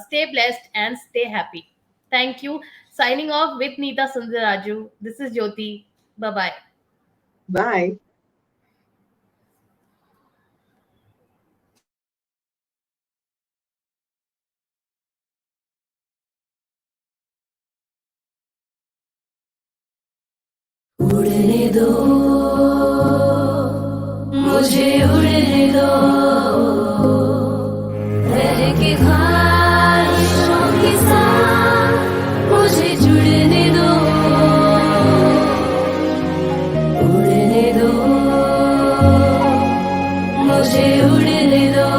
Speaker 3: stay blessed and stay happy. Thank you. Signing off with Neeta Sundaraju. This is Jyoti. Bye-bye.
Speaker 4: Bye.
Speaker 2: उड़ने दो, मुझे उड़ने दो, रह के ख्वाहिशों के साथ मुझे जुड़ने दो, उड़ने दो, मुझे उड़ने दो,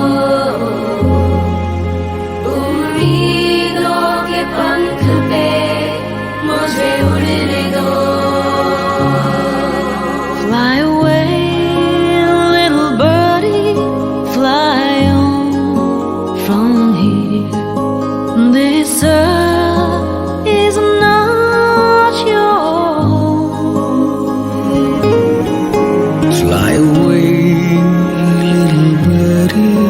Speaker 2: उम्मीदों के पंख पे मुझे उड़ने दो. Fly away, little birdie, fly on from here. This earth is not your home.
Speaker 10: Fly away, little birdie,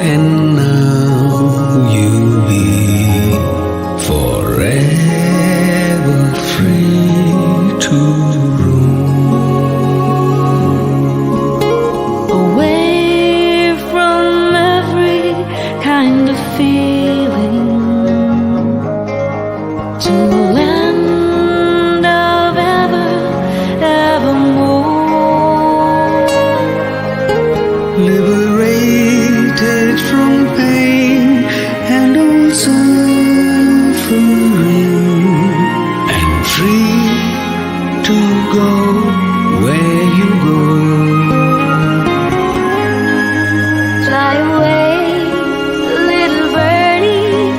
Speaker 10: and now you'll be forever free to roam.
Speaker 2: Away from every kind of feeling, to a land of evermore.
Speaker 10: Liberated from pain and all suffering, and free to go where you go.
Speaker 2: Fly away, little birdie,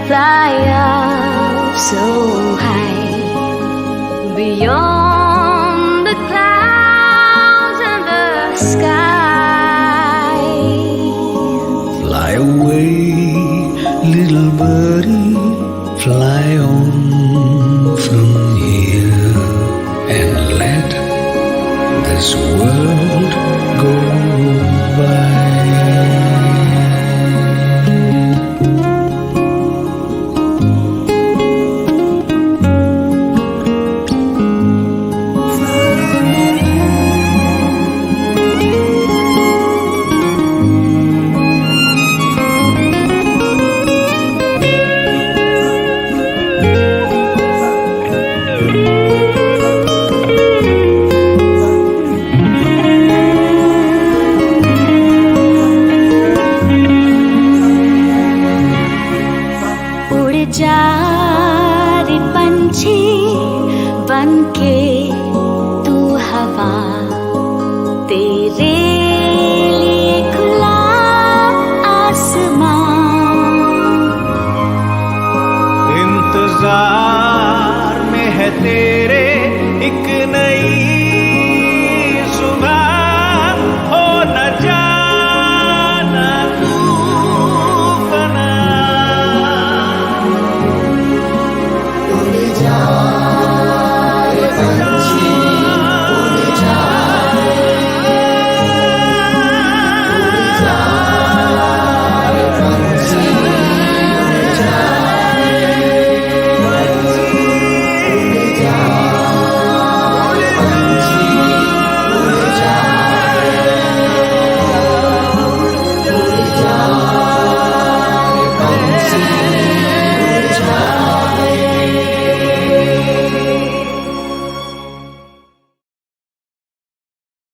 Speaker 2: fly up so high, beyond the clouds and the sky.
Speaker 10: Fly away, little birdie, fly on from here, and let this world go
Speaker 2: बनके तू हवा तेरे